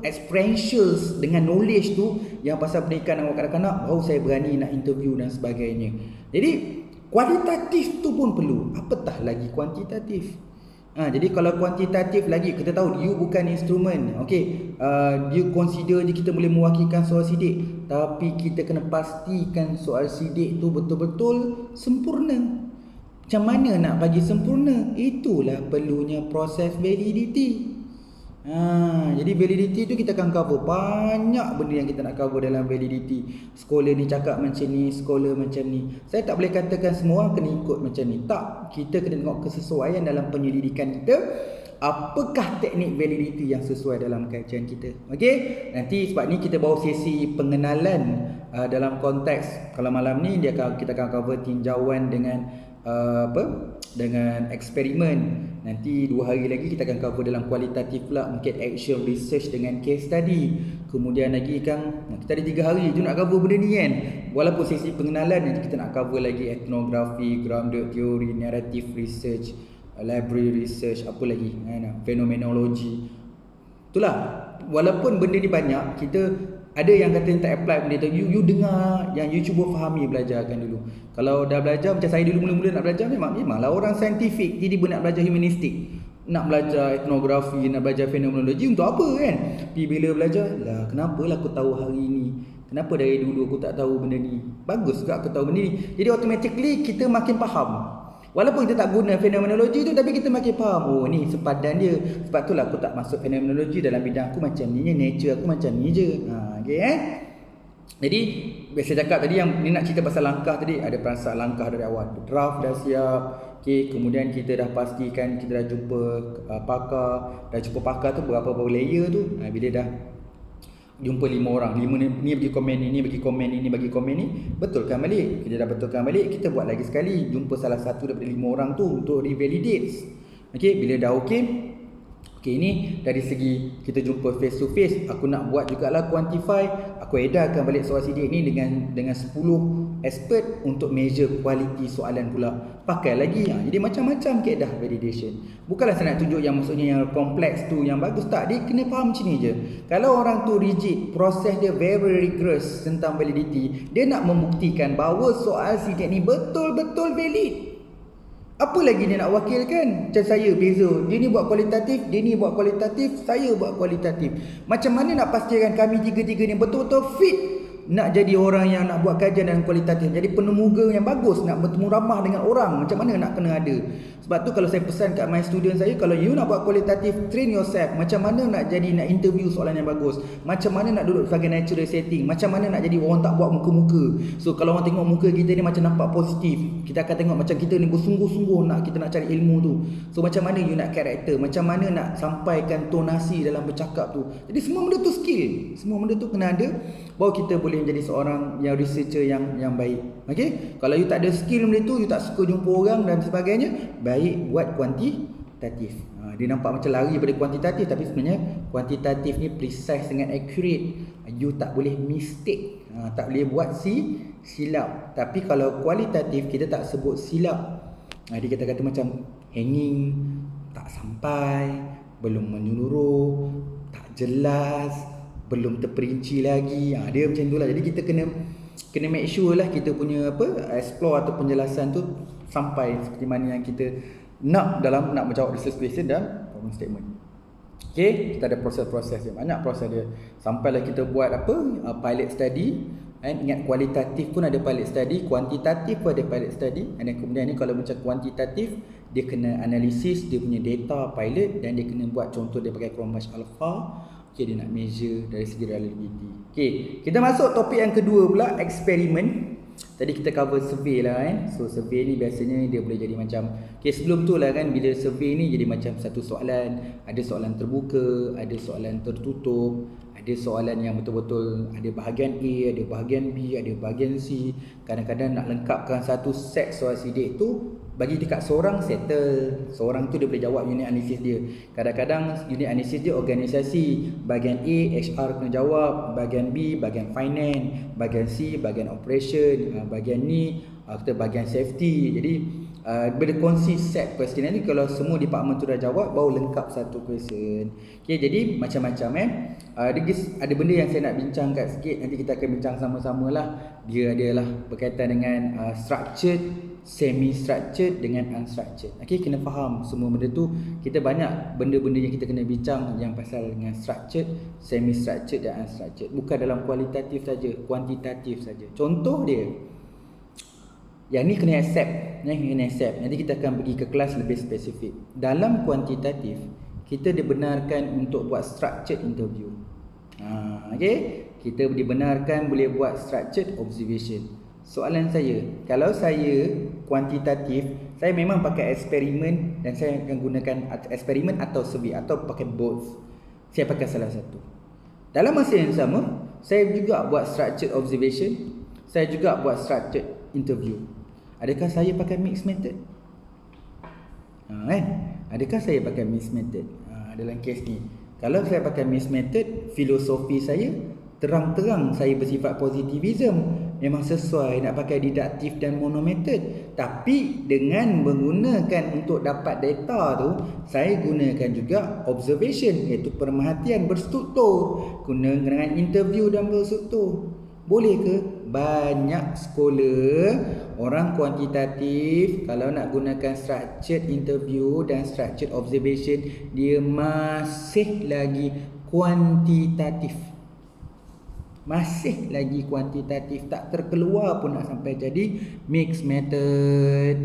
experientials dengan knowledge tu yang pasal pendidikan awal kanak-kanak, baru saya berani nak interview dan sebagainya. Jadi kualitatif tu pun perlu, apatah lagi kuantitatif. Jadi kalau kuantitatif lagi, kita tahu you bukan instrumen. Okey, you consider je kita boleh mewakilkan soal sidik, tapi kita kena pastikan soal sidik tu betul-betul sempurna. Macam mana nak bagi sempurna? Itulah perlunya proses validity. Jadi validity tu kita akan cover banyak benda yang kita nak cover dalam validity. Scholar ni cakap macam ni, scholar macam ni. Saya tak boleh katakan semua orang kena ikut macam ni. Tak, kita kena tengok kesesuaian dalam penyelidikan kita. Apakah teknik validity yang sesuai dalam kajian kita. Okey, nanti sebab ni kita bawa sesi pengenalan dalam konteks. Kalau malam ni kita akan cover tinjauan dengan dengan eksperimen. Nanti 2 hari lagi kita akan cover dalam kualitatif pula, mungkin action research dengan case study. Kemudian lagi kan kita ada 3 hari je nak cover benda ni kan. Walaupun sesi pengenalan, nanti kita nak cover lagi etnografi, grounded theory, narrative research, library research, apa lagi fenomenologi. Itulah, walaupun benda ni banyak, kita ada yang kata tak apply benda tu. You dengar, yang you cuba fahami, belajarkan dulu. Kalau dah belajar, macam saya dulu mula-mula nak belajar, memanglah orang saintifik, tiba-tiba nak belajar humanistik, nak belajar etnografi, nak belajar fenomenologi, untuk apa kan? Tapi bila belajar, kenapalah aku tahu hari ni? Kenapa dari dulu aku tak tahu benda ni? Bagus juga aku tahu benda ni. Jadi automatically kita makin faham. Walaupun kita tak guna fenomenologi tu, tapi kita makin faham, oh ni sepadan dia. Sebab itulah aku tak masuk fenomenologi, dalam bidang aku macam ni, nature aku macam ni je. Okay, Jadi biasa cakap tadi yang ni nak cerita pasal langkah tadi, ada perasaan langkah dari awal. Draft dah siap. Okay, kemudian kita dah pastikan kita dah jumpa pakar. Dah jumpa pakar tu berapa layer tu. Bila dah jumpa 5 orang, 5 ni bagi komen ni bagi komen ni bagi komen ni, betulkan balik. Kita dah betulkan balik, kita buat lagi sekali, jumpa salah satu daripada 5 orang tu untuk revalidate. Okey, bila dah okey, ini dari segi kita jumpa face to face, aku nak buat jugalah quantify, aku edarkan balik soal sidik ni dengan 10 expert untuk measure kualiti soalan pula. Pakai lagi. Jadi macam-macam kaedah validation. Bukanlah saya nak tunjuk yang maksudnya yang kompleks tu yang bagus, tak. Dia kena faham macam ni je. Kalau orang tu rigid, proses dia very rigorous tentang validity, dia nak membuktikan bahawa soal sidik ni betul-betul valid. Apa lagi dia nak wakilkan? Macam saya beza. Dia ni buat kualitatif, dia ni buat kualitatif, saya buat kualitatif. Macam mana nak pastikan kami tiga-tiga ni betul-betul fit nak jadi orang yang nak buat kajian dan kualitatif, jadi penemuga yang bagus, nak bertemu ramah dengan orang, macam mana nak kena ada. Sebab tu kalau saya pesan kat my student saya, kalau you nak buat kualitatif, train yourself. Macam mana nak jadi, nak interview soalan yang bagus, macam mana nak duduk sebagai natural setting, macam mana nak jadi orang tak buat muka-muka. So kalau orang tengok muka kita ni macam nampak positif, kita akan tengok macam kita ni bersungguh-sungguh nak, kita nak cari ilmu tu. So macam mana you nak karakter, macam mana nak sampaikan tonasi dalam bercakap tu. Jadi semua benda tu skill, semua benda tu kena ada, baru kita boleh menjadi seorang yang researcher yang baik. Okey, kalau you tak ada skill benda tu, you tak suka jumpa orang dan sebagainya, baik buat kuantitatif. Dia nampak macam lari daripada kuantitatif, tapi sebenarnya kuantitatif ni precise dengan accurate. You tak boleh mistake, tak boleh buat silap. Tapi kalau kualitatif, kita tak sebut silap. Dia kata-kata macam hanging, tak sampai, belum menyeluruh, tak jelas, belum terperinci lagi. Dia macam itulah. Jadi kita kena make sure lah kita punya explore atau penjelasan tu sampai seperti mana yang kita nak dalam nak menjawab research question dan problem statement. Okey, kita ada proses-proses dia, banyak proses dia. Sampailah kita buat pilot study. Ingat kualitatif pun ada pilot study, kuantitatif pun ada pilot study. Dan kemudian ni kalau macam kuantitatif, dia kena analisis dia punya data pilot, dan dia kena buat contoh dia pakai Chromebase Alpha. Okay, dia nak measure dari segi reliability. Okay, kita masuk topik yang kedua pula, eksperimen. Tadi kita cover survey lah kan. So survey ni biasanya dia boleh jadi macam, okay, sebelum tu lah kan, bila survey ni jadi macam satu soalan, ada soalan terbuka, ada soalan tertutup, ada soalan yang betul-betul ada bahagian A, ada bahagian B, ada bahagian C. Kadang-kadang nak lengkapkan satu set soal sidik tu, bagi dekat seorang settle. Seorang tu dia boleh jawab unit analisis dia. Kadang-kadang unit analisis dia organisasi. Bahagian A, HR kena jawab. Bahagian B, bahagian finance. Bahagian C, bahagian operation. Bahagian ni, kita bahagian safety. Jadi, berkongsi set question. Nanti kalau semua department tu dah jawab, baru lengkap satu question. Okay, jadi macam-macam ada benda yang saya nak bincangkan sikit. Nanti kita akan bincang sama-sama lah. Dia adalah berkaitan dengan structured, semi-structured dengan unstructured. Okay, kena faham semua benda tu. Kita banyak benda-benda yang kita kena bincang yang pasal dengan structured, semi-structured dan unstructured. Bukan dalam kualitatif saja, kuantitatif saja. Contoh dia, yang ni kena accept, nanti kita akan pergi ke kelas lebih spesifik. Dalam kuantitatif, kita dibenarkan untuk buat structured interview. Okay, kita dibenarkan boleh buat structured observation. Soalan saya, kalau saya kuantitatif, saya memang pakai eksperimen, dan saya akan gunakan eksperimen atau survey atau pakai both. Saya pakai salah satu. Dalam masa yang sama, saya juga buat structured observation, saya juga buat structured interview. Adakah saya pakai mixed method? Adakah saya pakai mixed method? Dalam kes ni, kalau saya pakai mixed method, filosofi saya terang-terang saya bersifat positivism, memang sesuai nak pakai didaktif dan monomethod. Tapi dengan menggunakan untuk dapat data tu, saya gunakan juga observation, iaitu perhatian berstruktur, guna dengan interview dan berstruktur. Boleh ke? Banyak sekolah orang kuantitatif kalau nak gunakan structured interview dan structured observation, dia masih lagi kuantitatif. Masih lagi kuantitatif, tak terkeluar pun nak sampai jadi mixed method.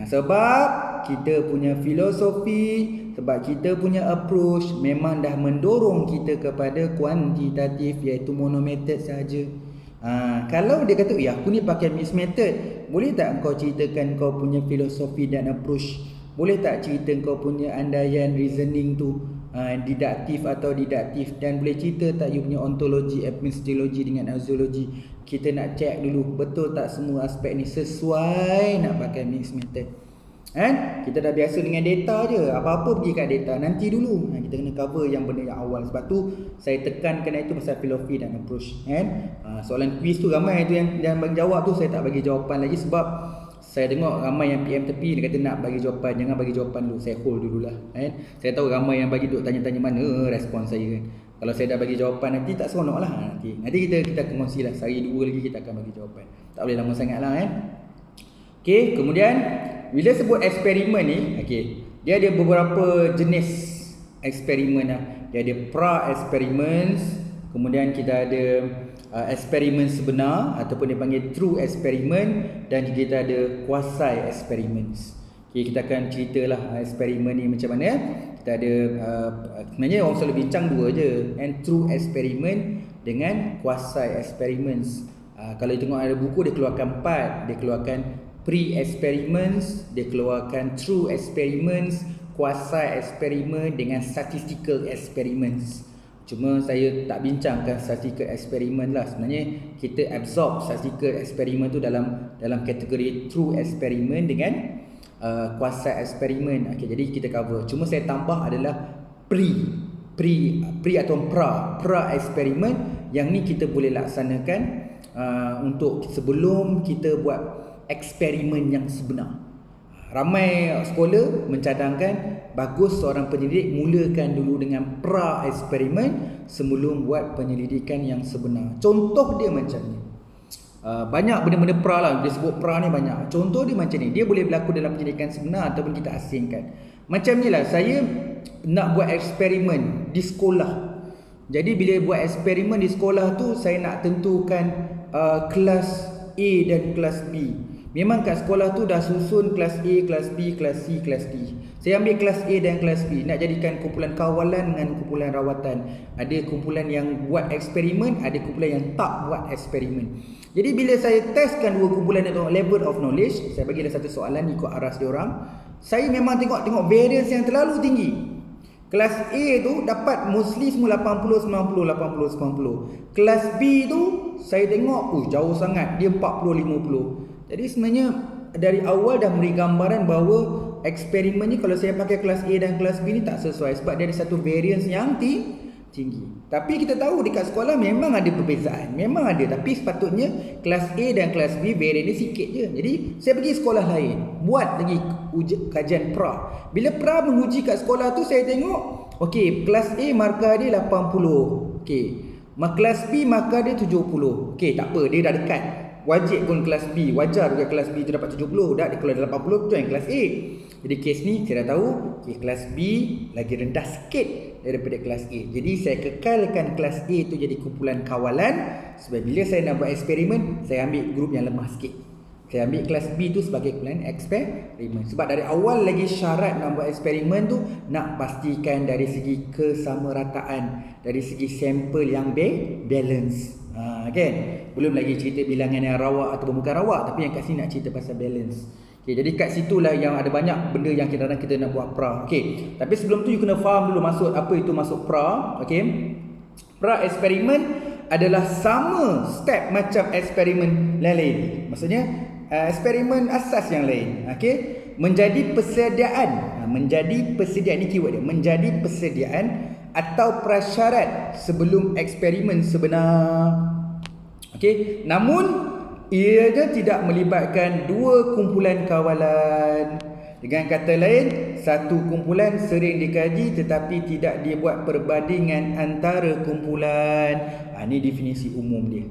Sebab kita punya filosofi, sebab kita punya approach memang dah mendorong kita kepada kuantitatif, iaitu monomethod saja. Kalau dia kata, aku ni pakai mixed method, boleh tak kau ceritakan kau punya filosofi dan approach? Boleh tak cerita kau punya andaian reasoning tu? didaktif atau didaktif, dan boleh cerita tak you punya ontologi, epistemologi dengan axiology. Kita nak check dulu betul tak semua aspek ni sesuai nak pakai mixed method. Kita dah biasa dengan data je, apa-apa pergi kat data, nanti dulu. Kita kena cover yang benda yang awal. Sebab tu saya tekankan itu pasal philosophy dan approach. Soalan quiz tu ramai tu yang bagi jawab tu, saya tak bagi jawapan lagi sebab saya tengok ramai yang PM tepi, dia kata nak bagi jawapan. Jangan bagi jawapan dulu, saya hold dululah. Saya tahu ramai yang bagi duk tanya-tanya mana respon saya kan. Kalau saya dah bagi jawapan nanti tak seronok lah. Nanti kita akan kongsi lah, sehari 2 lagi kita akan bagi jawapan. Tak boleh lama sangat lah Okay, kemudian bila sebut eksperimen ni, dia ada beberapa jenis eksperimen lah. Dia ada pra-experiments, kemudian kita ada eksperimen sebenar ataupun dia panggil true experiment, dan kita ada quasi-experiments. Kita akan ceritalah eksperimen ni macam mana. Kita ada sebenarnya orang selalu bincang dua je, true experiment dengan quasi-experiments. Kalau you tengok ada buku, dia keluarkan 4. Dia keluarkan pre-experiments, dia keluarkan true experiments, quasi-experiment dengan statistical experiments. Cuma saya tak bincangkan statistical experiment lah. Sebenarnya kita absorb statistical experiment tu dalam kategori true experiment dengan quasi-experiment. Jadi kita cover. Cuma saya tambah adalah pre atau pra-experiment. Yang ni kita boleh laksanakan untuk sebelum kita buat eksperimen yang sebenar. Ramai sekolah mencadangkan bagus seorang penyelidik mulakan dulu dengan pra-eksperimen sebelum buat penyelidikan yang sebenar. Contoh dia macam ni. Banyak benda-benda pra lah. Dia sebut pra ni banyak. Contoh dia macam ni. Dia boleh berlaku dalam penyelidikan sebenar ataupun kita asingkan. Macam ni lah, saya nak buat eksperimen di sekolah. Jadi bila buat eksperimen di sekolah tu, saya nak tentukan kelas A dan kelas B. Memang kat sekolah tu dah susun kelas A, kelas B, kelas C, kelas D. Saya ambil kelas A dan kelas B. Nak jadikan kumpulan kawalan dengan kumpulan rawatan. Ada kumpulan yang buat eksperimen, ada kumpulan yang tak buat eksperimen. Jadi bila saya testkan dua kumpulan itu level of knowledge, saya bagi satu soalan ikut aras dia orang. Saya memang tengok variance yang terlalu tinggi. Kelas A tu dapat mostly semua 80, 90, 80, 90. Kelas B tu saya tengok jauh sangat, dia 40, 50. Jadi sebenarnya dari awal dah memberi gambaran bahawa eksperimen ni kalau saya pakai kelas A dan kelas B ni tak sesuai sebab dia ada satu variance yang tinggi. Tapi kita tahu dekat sekolah memang ada perbezaan, memang ada, tapi sepatutnya kelas A dan kelas B variance ni sikit je. Jadi saya pergi sekolah lain, buat lagi kajian pra. Bila pra menguji kat sekolah tu, saya tengok kelas A markah dia 80. Kelas B markah dia 70. Tak apa, dia dah dekat. Wajib pun kelas B, wajar juga kelas B tu dapat 70. Dah kalau dah 80 join kelas A. Jadi kes ni saya dah tahu kelas B lagi rendah sikit daripada kelas A. Jadi saya kekalkan kelas A tu jadi kumpulan kawalan. Sebab bila saya nak buat eksperimen, saya ambil grup yang lemah sikit. Saya ambil kelas B tu sebagai kumpulan eksperimen. Sebab dari awal lagi syarat nak buat eksperimen tu nak pastikan dari segi kesamarataan, dari segi sampel yang balance. Kan? Belum lagi cerita bilangan yang rawak ataupun bukan rawak, tapi yang kat sini nak cerita pasal balance. Jadi kat situlah yang ada banyak benda yang kita nak buat pra. Tapi sebelum tu you kena faham dulu apa itu masuk pra. Pra eksperimen adalah sama step macam eksperimen lain. Maksudnya eksperimen asas yang lain. Menjadi persediaan ni keyword dia. Menjadi persediaan atau prasyarat sebelum eksperimen sebenar. Namun ia tidak melibatkan dua kumpulan kawalan. Dengan kata lain, satu kumpulan sering dikaji tetapi tidak dibuat perbandingan antara kumpulan. Ini definisi umum dia.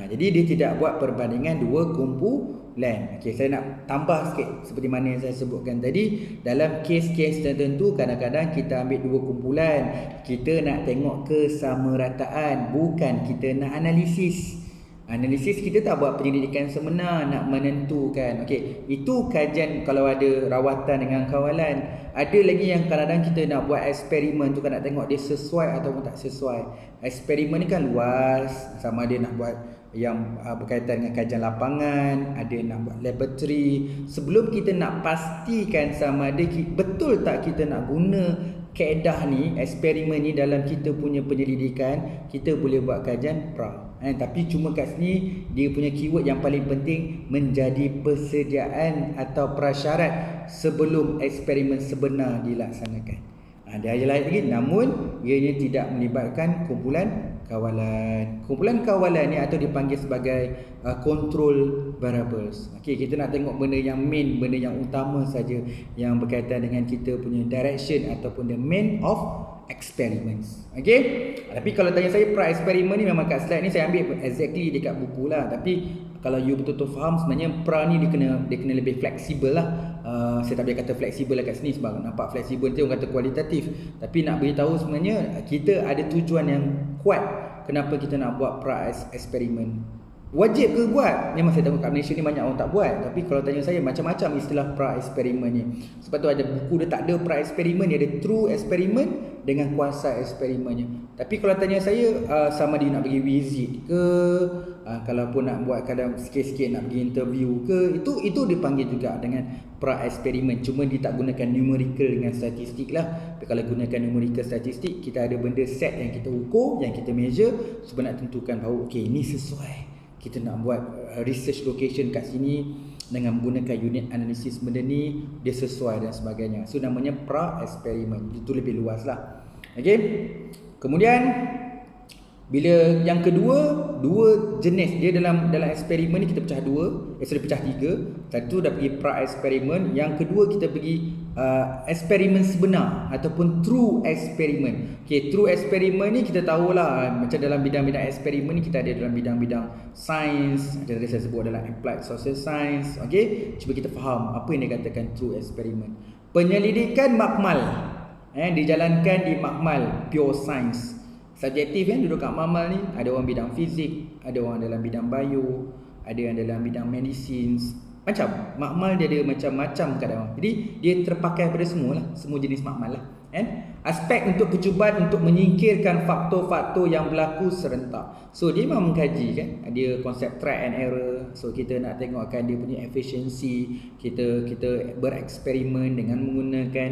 Jadi dia tidak buat perbandingan dua kumpulan. Saya nak tambah sikit seperti mana yang saya sebutkan tadi. Dalam kes-kes tertentu kadang-kadang kita ambil dua kumpulan. Kita nak tengok kesamarataan, bukan kita nak analisis. Analisis kita tak buat penyelidikan sebenar, nak menentukan. Itu kajian kalau ada rawatan dengan kawalan. Ada lagi yang kadang-kadang kita nak buat eksperimen tu kan, nak tengok dia sesuai ataupun tak sesuai. Eksperimen ni kan luas, sama dia nak buat yang berkaitan dengan kajian lapangan, ada nak buat laboratory. Sebelum kita nak pastikan sama ada betul tak kita nak guna kaedah ni, eksperimen ni dalam kita punya penyelidikan, kita boleh buat kajian pra. Tapi cuma kat sini dia punya keyword yang paling penting menjadi persediaan atau prasyarat sebelum eksperimen sebenar dilaksanakan. Ada ayat lain lagi, namun ianya tidak melibatkan kumpulan kawalan. Kumpulan kawalan ni atau dipanggil sebagai control variables. Okey, kita nak tengok benda yang main, benda yang utama saja yang berkaitan dengan kita punya direction ataupun the main of experiments. Okey. Tapi kalau tanya saya pra eksperimen ni, memang kat slide ni saya ambil exactly dekat buku lah. Tapi kalau you betul-betul faham, sebenarnya pra ni dia kena lebih fleksibel lah. Saya tak boleh kata fleksibel lah kat sini sebab nampak fleksibel tu orang kata kualitatif. Tapi nak beritahu sebenarnya kita ada tujuan yang kuat kenapa kita nak buat pra eksperimen. Wajib ke buat? Memang saya tahu kat Malaysia ni banyak orang tak buat. Tapi kalau tanya saya, macam-macam istilah pra eksperimen ni. Sebab tu ada buku dia tak ada pra eksperimen, dia ada true eksperimen dengan kuasa eksperimennya. Tapi kalau tanya saya, sama dia nak pergi visit ke, kalau pun nak buat kadang sikit-sikit nak pergi interview ke, itu dipanggil juga dengan pra eksperimen. Cuma dia tak gunakan numerical dengan statistik lah. Tapi kalau gunakan numerical statistik, kita ada benda set yang kita ukur, yang kita measure, supaya nak tentukan bahawa okey, ni sesuai. Kita nak buat research location kat sini dengan menggunakan unit analisis benda ni, dia sesuai dan sebagainya. So namanya pra eksperimen. Itu lebih luas lah. Okay. Kemudian bila yang kedua, dua jenis dia dalam eksperimen ni kita pecah dua, pecah tiga. Satu dah pergi pra eksperimen, yang kedua kita pergi eksperimen sebenar ataupun true eksperimen. Okey, true eksperimen ni kita tahulah macam dalam bidang-bidang eksperimen ni kita ada dalam bidang-bidang sains, ada tadi saya sebut dalam applied social science. Okey, cuba kita faham apa yang dikatakan true eksperimen. Penyelidikan makmal dijalankan di makmal pure science. Subjektif kan, duduk kat makmal ni ada orang bidang fizik, ada orang dalam bidang bio, ada yang dalam bidang medicine. Macam makmal dia ada macam-macam kadang. Jadi dia terpakai pada semua lah, semua jenis makmal lah. Aspek untuk percubaan untuk menyingkirkan faktor-faktor yang berlaku serentak. So dia memang mengkaji kan, dia konsep try and error. So kita nak tengokkan dia punya efisiensi. Kita bereksperimen dengan menggunakan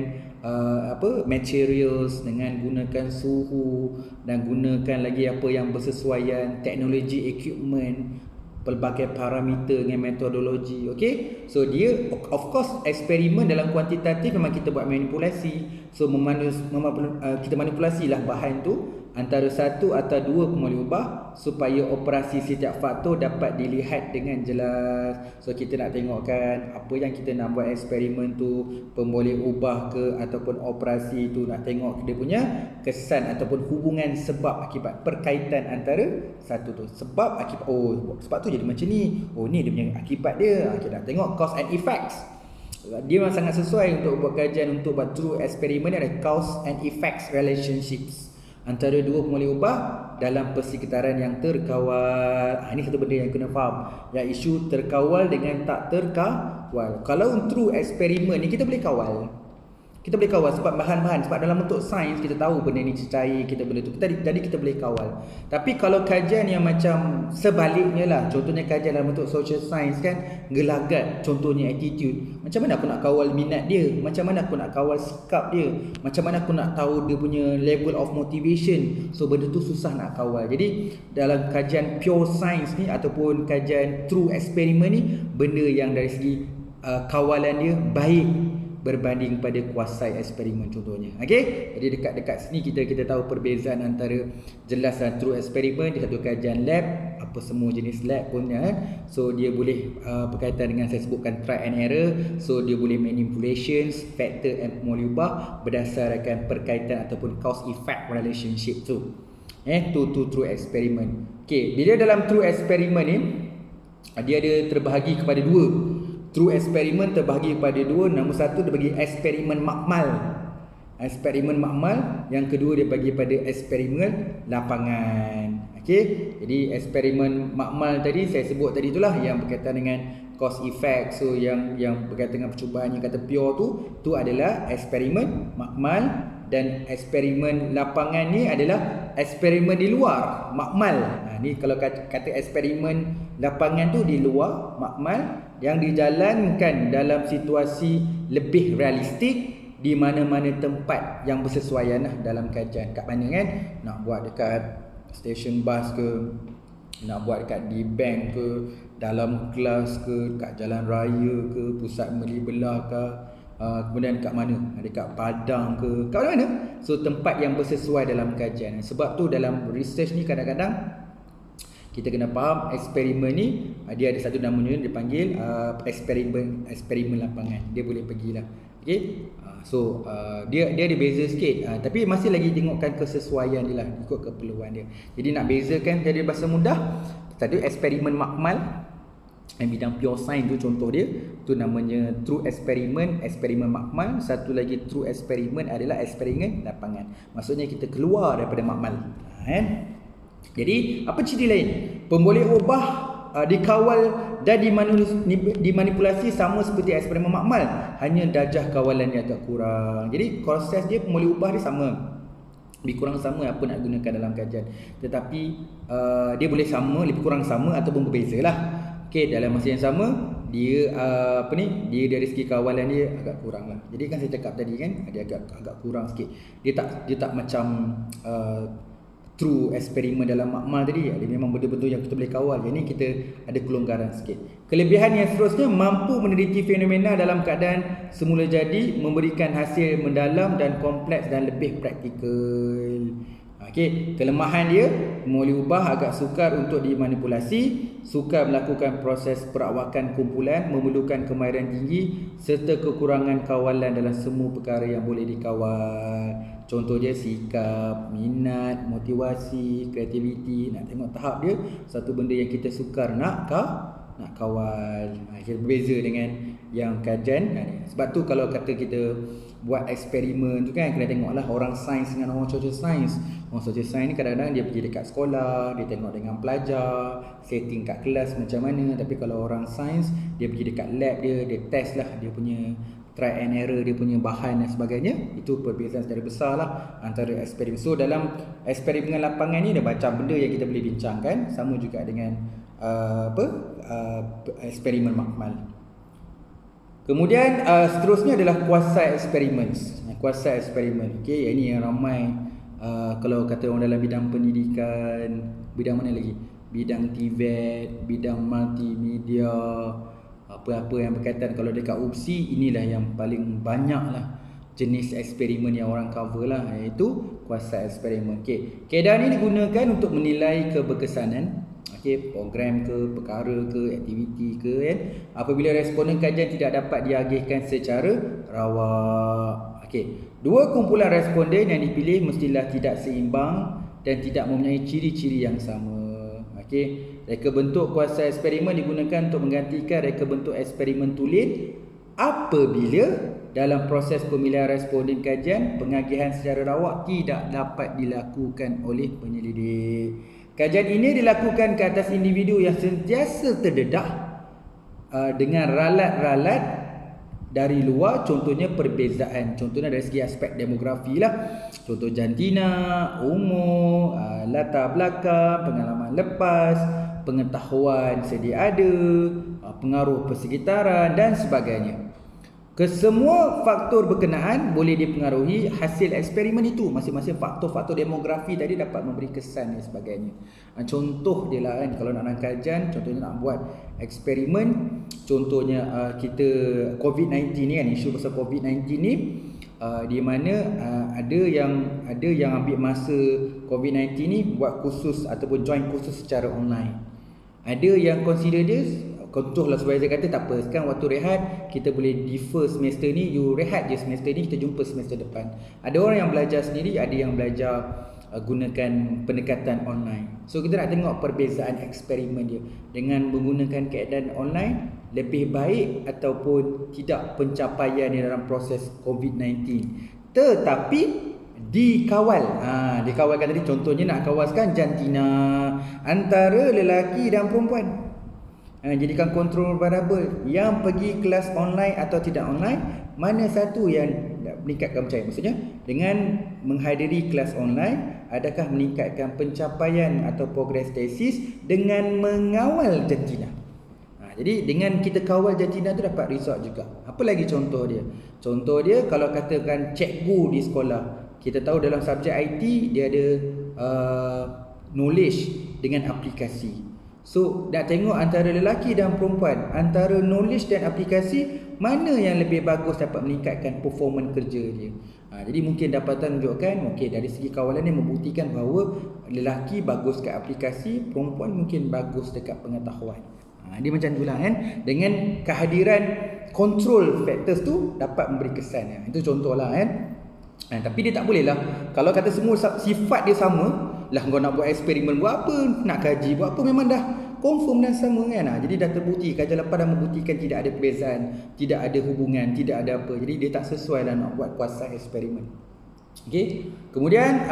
materials, dengan gunakan suhu, dan gunakan lagi apa yang bersesuaian, teknologi, equipment, pelbagai parameter dengan metodologi. Okay, so dia of course eksperimen dalam kuantitatif memang kita buat manipulasi. So kita manipulasilah bahan tu antara satu atau dua pemboleh ubah supaya operasi setiap faktor dapat dilihat dengan jelas. So kita nak tengokkan apa yang kita nak buat eksperimen tu, pemboleh ubah ke ataupun operasi tu, nak tengok dia punya kesan ataupun hubungan sebab akibat, perkaitan antara satu tu. Sebab akibat, oh sebab tu jadi macam ni, oh ni dia punya akibat dia. Kita nak tengok cause and effects. Dia memang sangat sesuai untuk buat kajian, untuk buat true eksperimen. Ada cause and effects relationships antara dua pemboleh ubah dalam persekitaran yang terkawal. Ini satu benda yang kena faham, yang isu terkawal dengan tak terkawal. Kalau true eksperimen ni kita boleh kawal. Kita boleh kawal sebab bahan-bahan, sebab dalam bentuk sains kita tahu benda ni cair, kita boleh tu. Tadi kita boleh kawal. Tapi kalau kajian yang macam sebaliknya lah, contohnya kajian dalam bentuk social science kan, gelagat, contohnya attitude. Macam mana aku nak kawal minat dia? Macam mana aku nak kawal sikap dia? Macam mana aku nak tahu dia punya level of motivation? So benda tu susah nak kawal. Jadi dalam kajian pure science ni ataupun kajian true eksperimen ni, benda yang dari segi kawalan dia baik berbanding pada kuasai eksperimen contohnya. Okey, jadi dekat-dekat sini kita tahu perbezaan antara jelas dan true eksperimen. Di satu kajian lab, apa semua jenis lab pun kan. So dia boleh berkaitan dengan saya sebutkan try and error. So dia boleh manipulations, factor and pemboleh ubah berdasarkan perkaitan ataupun cause effect relationship tu. Tu true eksperimen. Okey, bila dalam true eksperimen ni dia ada terbahagi kepada dua. True eksperimen terbahagi kepada dua. Nombor satu dia bagi eksperimen makmal. Eksperimen makmal. Yang kedua dia bagi pada eksperimen lapangan. Okey. Jadi eksperimen makmal tadi saya sebut tadi itulah yang berkaitan dengan cause effect. So yang berkaitan dengan percubaan yang kata pure tu adalah eksperimen makmal. Dan eksperimen lapangan ni adalah eksperimen di luar makmal. Ni kalau kata eksperimen lapangan tu di luar makmal, yang dijalankan dalam situasi lebih realistik di mana-mana tempat yang bersesuaian lah dalam kajian. Kat mana kan? Nak buat dekat stesen bas ke, nak buat dekat di bank ke, dalam kelas ke, kat jalan raya ke, pusat beli belah ke, kemudian kat mana? Dekat Padang ke, kat mana? So tempat yang bersesuai dalam kajian. Sebab tu dalam research ni kadang-kadang kita kena faham eksperimen ni dia ada satu namanya dipanggil eksperimen lapangan. Dia boleh pergilah. Okey. Dia ada beza sikit, tapi masih lagi tengokkan kesesuaian dia lah, ikut keperluan dia. Jadi nak bezakan jadi bahasa mudah, satu eksperimen makmal bidang pure science tu contoh dia, tu namanya true experiment, eksperimen makmal. Satu lagi true experiment adalah eksperimen lapangan. Maksudnya kita keluar daripada makmal. Jadi apa ciri lain? Pemboleh ubah dikawal dan dimanipulasi sama seperti eksperimen makmal, hanya darjah kawalannya agak kurang. Jadi proses dia pemboleh ubah dia sama, lebih kurang sama apa nak gunakan dalam kajian. Tetapi dia boleh sama, lebih kurang sama ataupun berbeza lah. Okey, dalam masa yang sama dia dia dari segi kawalan dia agak kurang lah. Jadi kan saya cakap tadi kan, dia agak kurang sikit. Dia tak macam true eksperimen dalam makmal tadi. Dia memang betul-betul yang kita boleh kawal. Yang ni kita ada kelonggaran sikit. Kelebihan yang seterusnya, mampu meneliti fenomena dalam keadaan semula jadi, memberikan hasil mendalam dan kompleks dan lebih praktikal. Okey, kelemahan dia boleh ubah agak sukar untuk dimanipulasi, sukar melakukan proses perawakan kumpulan, memerlukan kemahiran tinggi serta kekurangan kawalan dalam semua perkara yang boleh dikawal. Contoh dia sikap, minat, motivasi, kreativiti. Nak tengok tahap dia, satu benda yang kita sukar nak kawal. Kita berbeza dengan yang kajian. Sebab tu kalau kata kita buat eksperimen tu kan, kena tengoklah orang sains dengan orang social sains. Orang social sains ni kadang-kadang dia pergi dekat sekolah, dia tengok dengan pelajar, setting kat kelas macam mana. Tapi kalau orang sains, dia pergi dekat lab dia test lah dia punya try and error, dia punya bahan dan sebagainya. Itu perbezaan secara besar lah antara eksperimen. So dalam eksperimen lapangan ni ada macam benda yang kita boleh bincangkan. Sama juga dengan eksperimen makmal. Kemudian seterusnya adalah quasi experiments. Quasi eksperimen. Okey, ini yang ramai kalau kata orang dalam bidang pendidikan, bidang mana lagi? Bidang TVET, bidang multimedia, apa-apa yang berkaitan. Kalau dekat UPSI, inilah yang paling banyak lah jenis eksperimen yang orang cover lah, iaitu quasi eksperimen. Okey, kaedah ni digunakan untuk menilai keberkesanan, program ke, perkara ke, aktiviti ke kan, apabila responden kajian tidak dapat diagihkan secara rawak. Dua kumpulan responden yang dipilih mestilah tidak seimbang dan tidak mempunyai ciri-ciri yang sama. Reka bentuk kuasa eksperimen digunakan untuk menggantikan reka bentuk eksperimen tulis apabila dalam proses pemilihan responden kajian pengagihan secara rawak tidak dapat dilakukan oleh penyelidik. Kajian ini dilakukan ke atas individu yang sentiasa terdedah dengan ralat-ralat dari luar, contohnya perbezaan. Contohnya dari segi aspek demografi lah. Contoh jantina, umur, latar belakang, pengalaman lepas, pengetahuan sedia ada, pengaruh persekitaran dan sebagainya. Kesemua faktor berkenaan boleh dipengaruhi hasil eksperimen itu. Masing-masing faktor-faktor demografi tadi dapat memberi kesan dan sebagainya. Contoh dia lah kan, kalau nak kajian, contohnya nak buat eksperimen, contohnya kita COVID-19 ni kan, isu pasal COVID-19 ni, di mana ada yang ambil masa COVID-19 ni buat kursus ataupun join kursus secara online. Ada yang consider dia, contohlah supervisor kata tak apa, sekarang waktu rehat kita boleh defer semester ni, you rehat je semester ni, kita jumpa semester depan. Ada orang yang belajar sendiri, ada yang belajar gunakan pendekatan online. So kita nak tengok perbezaan eksperimen dia dengan menggunakan keadaan online, lebih baik ataupun tidak pencapaian di dalam proses COVID-19 tetapi dikawal. Dikawalkan tadi contohnya nak kawalkan jantina antara lelaki dan perempuan. Jadikan kontrol variabel yang pergi kelas online atau tidak online, mana satu yang meningkatkan percaya. Maksudnya dengan menghadiri kelas online, adakah meningkatkan pencapaian atau progres tesis dengan mengawal jantina. Jadi dengan kita kawal jantina tu dapat result juga. Apa lagi contoh dia? Contoh dia kalau katakan cikgu di sekolah, kita tahu dalam subjek IT dia ada knowledge dengan aplikasi. So nak tengok antara lelaki dan perempuan, antara knowledge dan aplikasi, mana yang lebih bagus dapat meningkatkan performance kerja dia. Jadi mungkin dapatan menunjukkan dari segi kawalan ni membuktikan bahawa lelaki bagus kat aplikasi, perempuan mungkin bagus dekat pengetahuan. Dia macam itulah kan. Dengan kehadiran control factors tu dapat memberi kesan. Itu contohlah kan. Tapi dia tak boleh lah. Kalau kata semua sifat dia sama, lah kau nak buat eksperimen buat apa, nak kaji buat apa, memang dah confirm dan sama kan. Jadi dah terbukti, kajian lepas dah membuktikan tidak ada perbezaan, tidak ada hubungan, tidak ada apa. Jadi dia tak sesuai lah nak buat kuasa eksperimen. Okey. Kemudian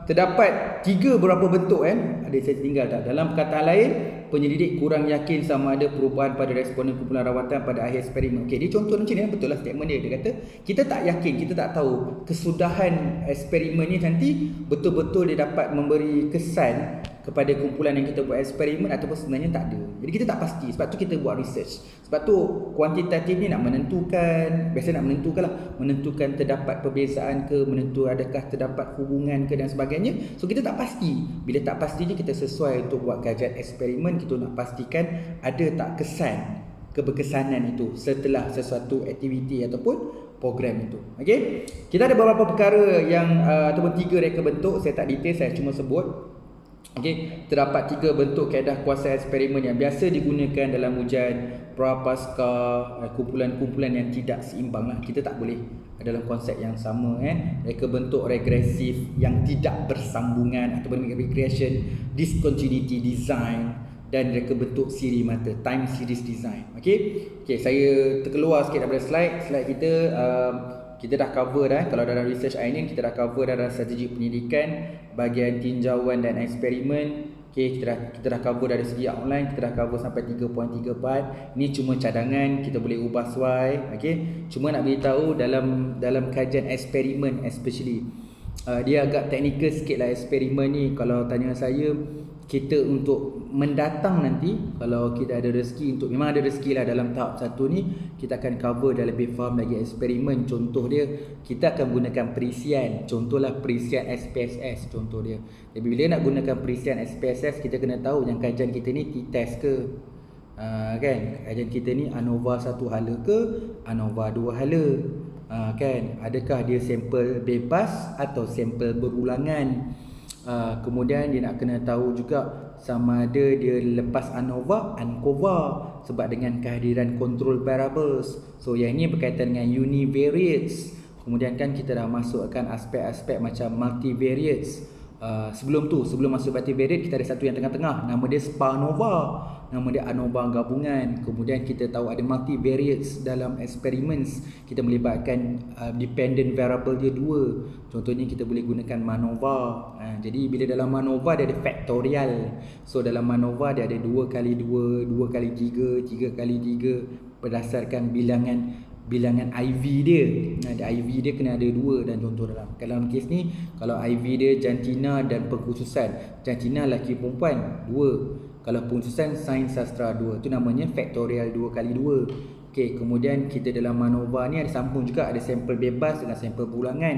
terdapat 3 beberapa bentuk kan. Ada saya tinggal tak? Dalam perkataan lain, penyelidik kurang yakin sama ada perubahan pada responden kumpulan rawatan pada akhir eksperimen. Okey, dia contoh macam ni, betul lah statement dia. Dia kata, kita tak yakin, kita tak tahu kesudahan eksperimen ni nanti betul-betul dia dapat memberi kesan kepada kumpulan yang kita buat eksperimen ataupun sebenarnya tak ada. Jadi kita tak pasti. Sebab tu kita buat research. Sebab tu kuantitatif ni nak menentukan, biasa nak menentukan lah, menentukan terdapat perbezaan ke, menentu adakah terdapat hubungan ke dan sebagainya. So kita tak pasti. Bila tak pasti je kita sesuai untuk buat kajian eksperimen, kita nak pastikan ada tak kesan, keberkesanan itu setelah sesuatu aktiviti ataupun program itu. Okey. Kita ada beberapa perkara yang ataupun 3 reka bentuk, saya tak detail, saya cuma sebut. Okey, terdapat 3 bentuk kaedah kuasa eksperimen yang biasa digunakan dalam ujian prapaskah, kumpulan-kumpulan yang tidak seimbang lah. Kita tak boleh dalam konsep yang sama kan. Reka bentuk regresif yang tidak bersambungan ataupun regression discontinuity design, dan reka bentuk siri mata time series design. Okey, saya terkeluar sikit daripada slide kita. Kita dah cover dah, kalau dalam research ini kita dah cover dah dalam strategi pendidikan, bahagian tinjauan dan eksperimen. Okey, kita dah cover dari segi outline, kita dah cover sampai 3.34. Ini cuma cadangan, kita boleh ubah sesuai. Okey, cuma nak beritahu dalam kajian eksperimen especially, dia agak teknikal sikit lah eksperimen ni. Kalau tanya saya, kita untuk mendatang nanti, kalau kita ada rezeki, untuk memang ada rezeki lah dalam tahap 1 ni, kita akan cover dah lebih faham lagi eksperimen. Contoh dia, kita akan gunakan perisian. Contohlah perisian SPSS contoh dia. Jadi bila nak gunakan perisian SPSS, kita kena tahu yang kajian kita ni T-test ke, kan? Kajian kita ni ANOVA 1 hala ke ANOVA 2 hala, kan? Adakah dia sampel bebas atau sampel berulangan? Kemudian dia nak kena tahu juga sama ada dia lepas ANOVA, ANCOVA, sebab dengan kehadiran control variables. So yang ini berkaitan dengan univariates. Kemudian kan kita dah masukkan aspek-aspek macam multivariates. Sebelum masuk multivariate, kita ada satu yang tengah-tengah, nama dia SPANOVA, nama dia ANOVA gabungan. Kemudian kita tahu ada multivariates dalam experiments, kita melibatkan dependent variable dia 2. Contohnya kita boleh gunakan MANOVA. Jadi bila dalam MANOVA dia ada factorial. So dalam MANOVA dia ada 2 kali 2, 2 kali 3, 3 kali 3 berdasarkan bilangan IV dia. IV dia kena ada 2 dan contoh dalam kes ni, kalau IV dia jantina dan pengkhususan. Jantina lelaki perempuan 2. Kalau pengkhususan sains sastra 2. Itu namanya factorial 2 kali 2. Okey, kemudian kita dalam MANOVA ni ada sambung juga, ada sampel bebas dengan sampel berulangan.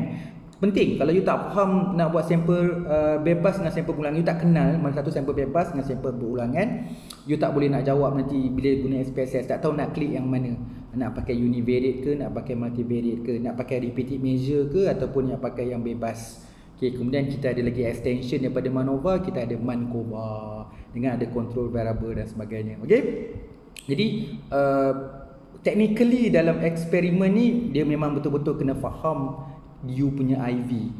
Penting, kalau you tak faham nak buat sampel bebas dengan sampel berulangan, you tak kenal mana satu sampel bebas dengan sampel berulangan, you tak boleh nak jawab nanti bila guna SPSS, tak tahu nak klik yang mana. Nak pakai univariate ke, nak pakai multivariate ke, nak pakai repeated measure ke, ataupun nak pakai yang bebas. Okay, kemudian kita ada lagi extension daripada MANOVA, kita ada MANCOVA dengan ada control variable dan sebagainya. Okay, jadi technically dalam eksperimen ni dia memang betul-betul kena faham you punya IV,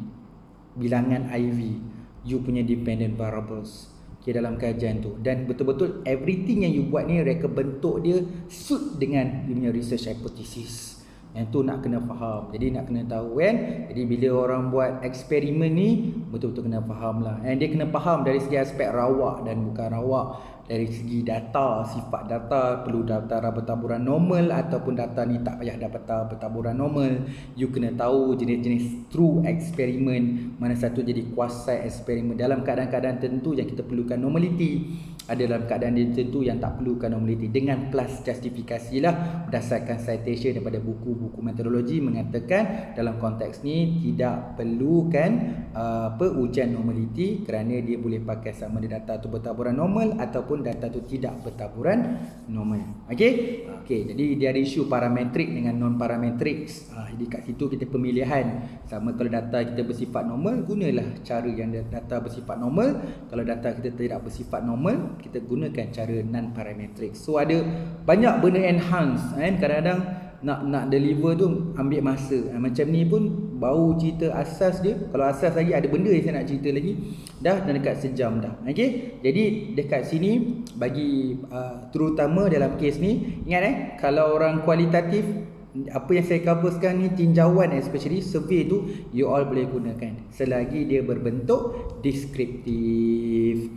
bilangan IV, you punya dependent variables, okay, dalam kajian tu. Dan betul-betul everything yang you buat ni, reka bentuk dia suit dengan you punya research hypothesis. Yang tu nak kena faham. Jadi nak kena tahu kan. Jadi bila orang buat eksperimen ni, betul-betul kena faham lah. And dia kena faham dari segi aspek rawak dan bukan rawak. Dari segi data, sifat data, perlu data bertaburan normal ataupun data ni tak payah dapat bertaburan normal. You kena tahu jenis-jenis true eksperimen, mana satu jadi kuasai eksperimen dalam keadaan-keadaan tertentu yang kita perlukan normality. ada dalam keadaan tertentu yang tak perlukan normaliti, dengan plus justifikasi lah berdasarkan citation daripada buku-buku metodologi mengatakan dalam konteks ni tidak perlukan ujian normaliti kerana dia boleh pakai sama ada data tu bertaburan normal ataupun data tu tidak bertaburan normal. Okey, jadi dia ada isu parametrik dengan non parametrik. Jadi kat situ kita pemilihan, sama kalau data kita bersifat normal, gunalah cara yang data bersifat normal. Kalau data kita tidak bersifat normal, kita gunakan cara non parametric. So ada banyak benda enhance kan, kadang-kadang nak deliver tu ambil masa. Macam ni pun baru cerita asas dia. Kalau asas lagi ada benda yang saya nak cerita lagi, dah dekat sejam dah. Okey, jadi dekat sini bagi terutama dalam kes ni, ingat kalau orang kualitatif, apa yang saya cover sekarang ni, tinjauan especially survey tu you all boleh gunakan selagi dia berbentuk deskriptif.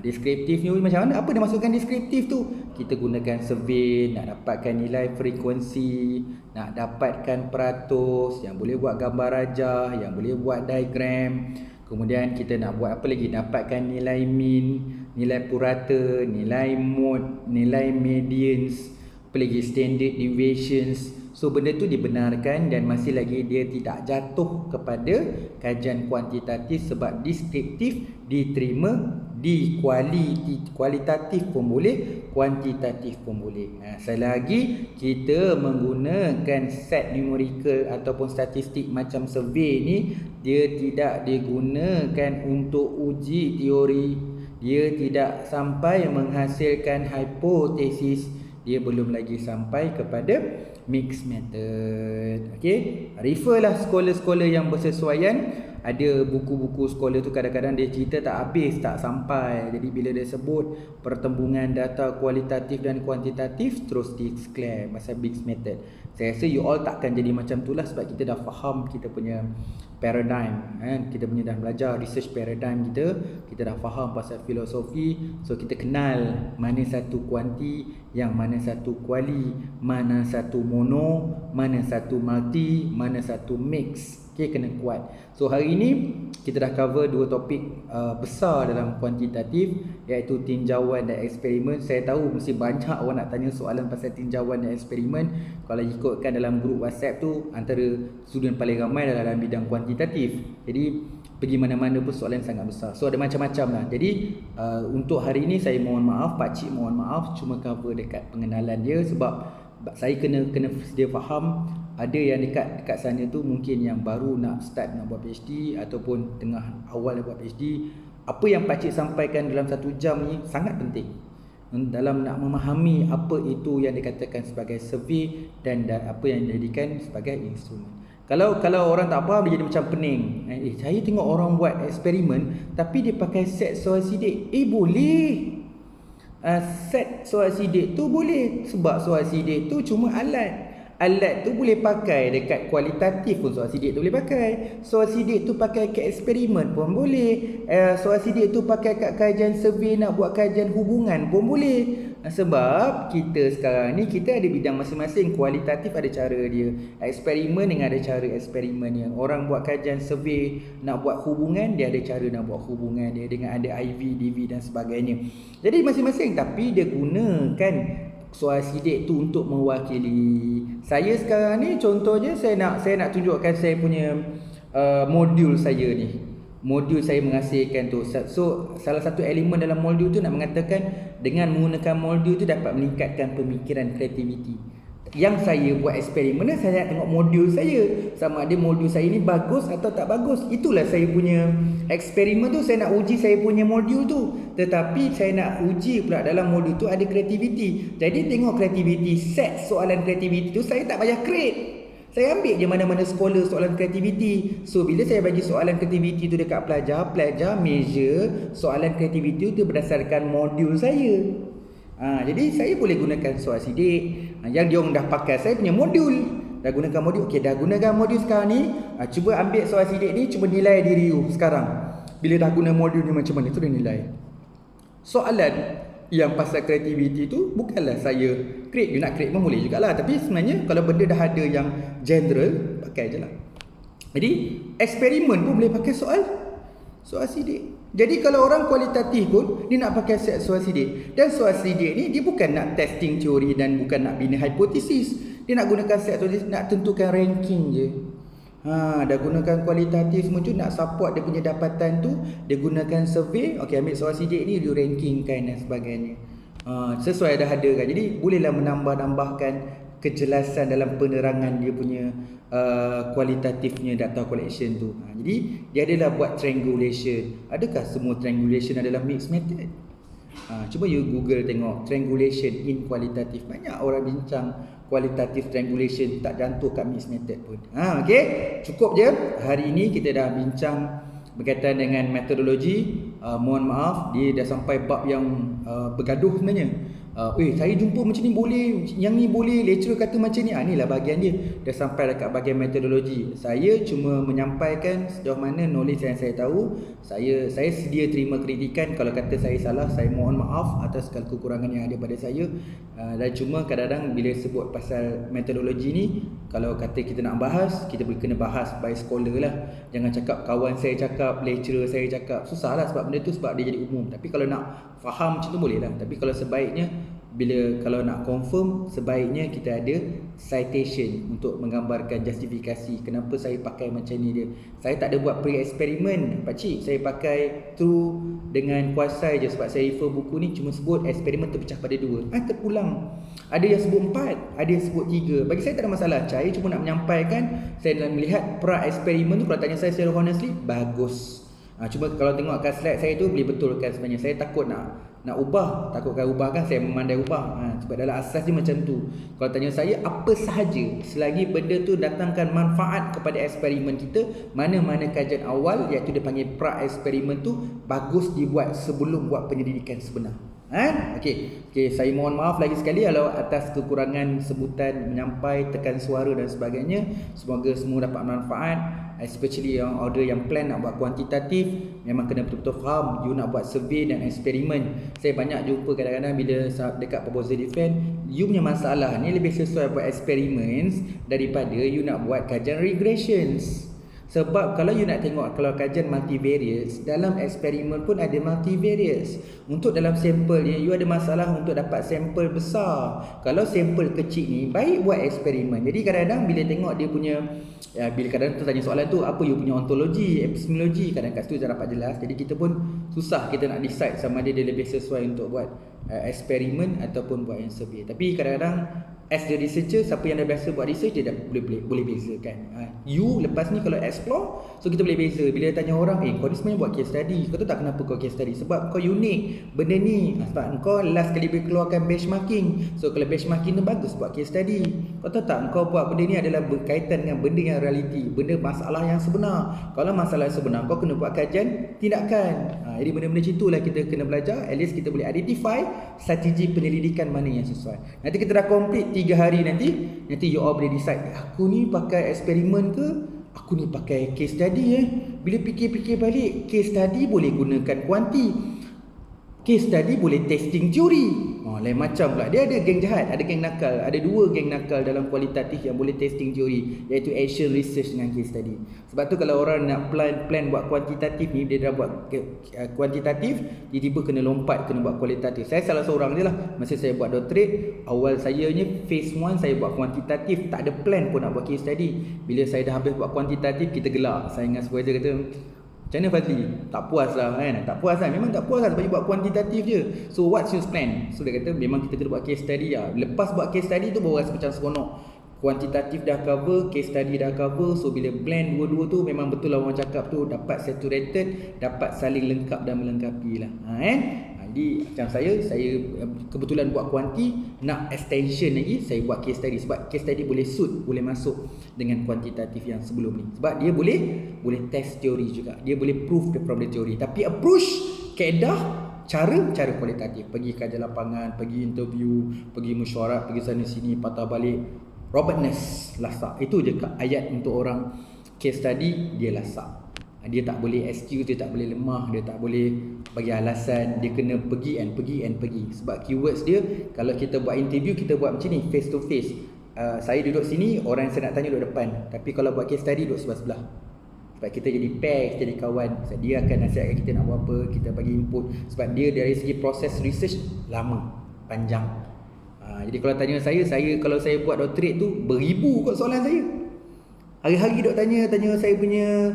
Deskriptif ni macam mana? Apa dia masukkan deskriptif tu? Kita gunakan survey, nak dapatkan nilai frekuensi, nak dapatkan peratus, yang boleh buat gambar rajah, yang boleh buat diagram. Kemudian kita nak buat apa lagi? Dapatkan nilai mean, nilai purata, nilai mode, nilai medians, apa lagi? Standard deviations. So benda tu dibenarkan dan masih lagi dia tidak jatuh kepada kajian kuantitatif sebab deskriptif diterima di kualitatif pun boleh, kuantitatif pun boleh. Sekali lagi kita menggunakan set numerical ataupun statistik macam survey ni, dia tidak digunakan untuk uji teori, dia tidak sampai menghasilkan hipotesis, dia belum lagi sampai kepada mixed method. Okey, referlah scholar-scholar yang bersesuaian. Ada buku-buku sekolah tu kadang-kadang dia cerita tak habis, tak sampai. Jadi bila dia sebut pertembungan data kualitatif dan kuantitatif, terus declare pasal mixed method. Saya rasa you all takkan jadi macam tu lah, sebab kita dah faham kita punya paradigm, kita punya dah belajar research paradigm kita dah faham pasal filosofi. So kita kenal mana satu kuanti, yang mana satu kuali, mana satu mono, mana satu multi, mana satu mix. Okay, kena kuat. So hari ini kita dah cover dua topik besar dalam kuantitatif, iaitu tinjauan dan eksperimen. Saya tahu mesti banyak orang nak tanya soalan pasal tinjauan dan eksperimen. Kalau ikutkan dalam grup WhatsApp tu, antara student paling ramai dalam bidang kuantitatif. Jadi pergi mana-mana pun soalan sangat besar. So ada macam-macam lah. Jadi untuk hari ini saya mohon maaf, pakcik mohon maaf, cuma cover dekat pengenalan dia sebab saya kena sedia faham. Ada yang dekat sana tu mungkin yang baru nak start nak buat PhD ataupun tengah awal nak buat PhD. Apa yang pakcik sampaikan dalam 1 jam ni sangat penting dalam nak memahami apa itu yang dikatakan sebagai survey dan apa yang dijadikan sebagai instrumen. Kalau orang tak faham, dia jadi macam pening. Saya tengok orang buat eksperimen tapi dia pakai set soal sidik. Boleh. Set soal sidik tu boleh, sebab soal sidik tu cuma alat. Alat tu boleh pakai dekat kualitatif pun, soal sidik tu boleh pakai. Soal sidik tu pakai kat eksperimen pun boleh. Soal sidik tu pakai kat kajian survey, nak buat kajian hubungan pun boleh. Sebab kita sekarang ni kita ada bidang masing-masing. Kualitatif ada cara dia, eksperimen dengan ada cara eksperimennya. Orang buat kajian survey nak buat hubungan, dia ada cara nak buat hubungan dia dengan ada IV, DV dan sebagainya. Jadi masing-masing, tapi dia gunakan soal sidik tu untuk mewakili. Saya sekarang ni contohnya saya nak tunjukkan saya punya modul saya ni. Modul saya menghasilkan tu. So salah satu elemen dalam modul tu nak mengatakan dengan menggunakan modul tu dapat meningkatkan pemikiran, kreativiti. Yang saya buat eksperimen, saya nak tengok modul saya, sama ada modul saya ni bagus atau tak bagus. Itulah saya punya eksperimen tu. Saya nak uji saya punya modul tu, tetapi saya nak uji pula dalam modul tu ada kreativiti. Jadi tengok kreativiti, set soalan kreativiti tu saya tak payah create. Saya ambil je mana-mana sekolah soalan kreativiti. So bila saya bagi soalan kreativiti tu dekat pelajar measure soalan kreativiti tu berdasarkan modul saya. Jadi saya boleh gunakan soal sidik yang dia orang dah pakai saya punya modul. Dah gunakan modul. Okey, dah gunakan modul sekarang ni, cuba ambil soal sidik ni, cuba nilai diri you sekarang. Bila dah guna modul ni macam mana tu dia nilai. Soalan yang pasal kreativiti tu bukanlah saya create. You nak create pun boleh jugalah, tapi sebenarnya kalau benda dah ada yang general, pakai je lah. Jadi eksperimen pun boleh pakai soal. soal sidik. Jadi kalau orang kualitatif pun dia nak pakai set soal sidik. Dan soal sidik ni dia bukan nak testing teori dan bukan nak bina hipotesis. Dia nak gunakan set soal sidik nak tentukan ranking je. Dah gunakan kualitatif semua tu nak support dia punya dapatan tu, dia gunakan survey. Okey, ambil soal sidik ni dia rankingkan dan sebagainya. Sesuai dah ada kan. Jadi bolehlah menambah-nambahkan kejelasan dalam penerangan dia punya kualitatifnya data collection tu. Jadi dia adalah buat triangulation. Adakah semua triangulation adalah mixed method? Cuba you Google tengok triangulation in kualitatif. Banyak orang bincang kualitatif triangulation, tak jatuh kat mixed method pun. Okey, cukup je. Hari ini kita dah bincang berkaitan dengan metodologi. Mohon maaf, dia dah sampai bab yang bergaduh sebenarnya. Saya jumpa macam ni boleh, yang ni boleh, lecturer kata macam ni. Inilah bahagian dia. Dah sampai dekat bahagian metodologi. Saya cuma menyampaikan sejauh mana knowledge yang saya tahu. Saya sedia terima kritikan. Kalau kata saya salah, saya mohon maaf atas segala kekurangan yang ada pada saya. Dan cuma kadang-kadang bila sebut pasal metodologi ni, kalau kata kita nak bahas, kita boleh kena bahas by scholar lah. Jangan cakap kawan saya cakap, lecturer saya cakap. Susah lah sebab benda tu, sebab dia jadi umum. Tapi kalau nak faham macam tu boleh lah. Tapi kalau sebaiknya, kalau nak confirm, sebaiknya kita ada citation untuk menggambarkan justifikasi kenapa saya pakai macam ni dia. Saya tak ada buat pre-eksperimen pakcik. Saya pakai true dengan kuasai je sebab saya refer buku ni cuma sebut eksperimen terpecah pada 2. Terpulang. Ada yang sebut 4, ada yang sebut 3. Bagi saya tak ada masalah. Saya cuma nak menyampaikan, saya nak melihat pra-eksperimen tu, kalau tanya saya secara honestly, bagus. Cuma kalau tengok kat slide saya tu boleh betulkan sebenarnya. Saya takut nak ubah, takutkan ubah kan saya memandai ubah. Sebab dalam asas dia macam tu. Kalau tanya saya, apa sahaja selagi benda tu datangkan manfaat kepada eksperimen kita, mana-mana kajian awal iaitu dia panggil pra-eksperimen tu bagus dibuat sebelum buat penyelidikan sebenar. Okey, saya mohon maaf lagi sekali kalau atas kekurangan sebutan, menyampai, tekan suara dan sebagainya. Semoga semua dapat manfaat, especially yang order yang plan nak buat kuantitatif. Memang kena betul-betul faham you nak buat survey dan eksperimen. Saya banyak jumpa kadang-kadang bila dekat proposal defense, you punya masalah ni lebih sesuai buat experiments daripada you nak buat kajian regressions. Sebab kalau you nak tengok, kalau kajian multivariates, dalam eksperimen pun ada multivariates. Untuk dalam sampel ni, you ada masalah untuk dapat sampel besar. Kalau sampel kecil ni, baik buat eksperimen. Jadi kadang-kadang bila tengok dia punya, bila kadang-kadang tu tanya soalan tu, apa you punya ontologi, epistemologi, kadang-kadang kat situ tak dapat jelas. Jadi kita pun susah kita nak decide sama ada dia lebih sesuai untuk buat eksperimen ataupun buat yang survey. Tapi kadang-kadang as the researcher, siapa yang dah biasa buat research, dia dah boleh bezakan. You lepas ni kalau explore, so kita boleh beza. Bila tanya orang, kau ni sebenarnya buat case study, kau tahu tak kenapa kau case study? Sebab kau unik benda ni, sebab kau last kali keluarkan benchmarking. So kalau benchmarking tu bagus buat case study. Kau tahu tak, kau buat benda ni adalah berkaitan dengan benda yang realiti, benda masalah yang sebenar. Kalau masalah sebenar, kau kena buat kajian tindakan. Jadi benda-benda macam itulah kita kena belajar. At least kita boleh identify strategi penyelidikan mana yang sesuai. Nanti kita dah complete 3 hari nanti you all boleh decide, aku ni pakai eksperimen ke, aku ni pakai case study. Bila fikir-fikir balik, case study boleh gunakan kuanti, case study boleh testing teori. Lain macam pula. Dia ada geng jahat, ada geng nakal. Ada 2 geng nakal dalam kualitatif yang boleh testing teori, iaitu action research dengan case study. Sebab tu kalau orang nak plan buat kuantitatif ni, dia dah buat kuantitatif, tiba-tiba kena lompat, kena buat kualitatif. Saya salah seorang je lah. Masa saya buat doctorate, awal saya ni phase 1 saya buat kuantitatif, tak ada plan pun nak buat case study. Bila saya dah habis buat kuantitatif, kita gelak. Saya dengan supervisor kata, macam mana Fazli? Tak puas lah kan? Tak puas lah. Memang tak puas lah sebab you buat kuantitatif je. So what's your plan? So dia kata memang kita kena buat case study lah. Lepas buat case study tu baru rasa macam seronok. Kuantitatif dah cover, case study dah cover. So bila blend dua-dua tu, memang betul lah orang cakap tu, dapat saturated, dapat saling lengkap dan melengkapi lah. Jadi macam saya kebetulan buat kuanti, nak extension lagi, saya buat case study. Sebab case study boleh boleh masuk dengan kuantitatif yang sebelum ni. Sebab dia boleh test teori juga. Dia boleh prove from the theory. Tapi approach, kaedah, cara kualitatif. Pergi kajian lapangan, pergi interview, pergi mesyuarat, pergi sana sini, patah balik. Robertness, lasak. Itu je ayat untuk orang case study, dia lasak. Dia tak boleh excuse, dia tak boleh lemah, dia tak boleh bagi alasan, dia kena pergi. Sebab keywords dia, kalau kita buat interview, kita buat macam ni, face to face. Saya duduk sini, orang yang saya nak tanya duduk depan. Tapi kalau buat case study, duduk sebelah-sebelah. Sebab kita jadi pair, kita jadi kawan. Sebab dia akan nasihatkan kita nak buat apa, kita bagi input. Sebab dia dari segi proses research lama, panjang. Jadi kalau tanya saya kalau saya buat doctorate tu beribu kot soalan saya. Hari-hari duk tanya saya punya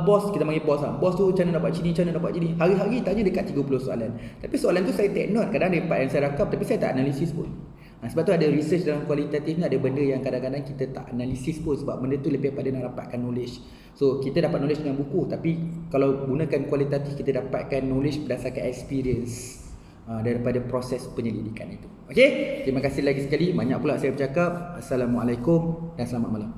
bos, kita panggil bos lah. Bos tu macam mana dapat sini, Hari-hari tanya dekat 30 soalan. Tapi soalan tu saya take note, kadang ada part yang saya rakam tapi saya tak analisis pun. Sebab tu ada research dalam kualitatif ni, ada benda yang kadang-kadang kita tak analisis pun, sebab benda tu lebih pada nak dapatkan knowledge. So kita dapat knowledge dengan buku, tapi kalau gunakan kualitatif kita dapatkan knowledge berdasarkan experience daripada proses penyelidikan itu. Okey, terima kasih lagi sekali. Banyak pula saya bercakap. Assalamualaikum dan selamat malam.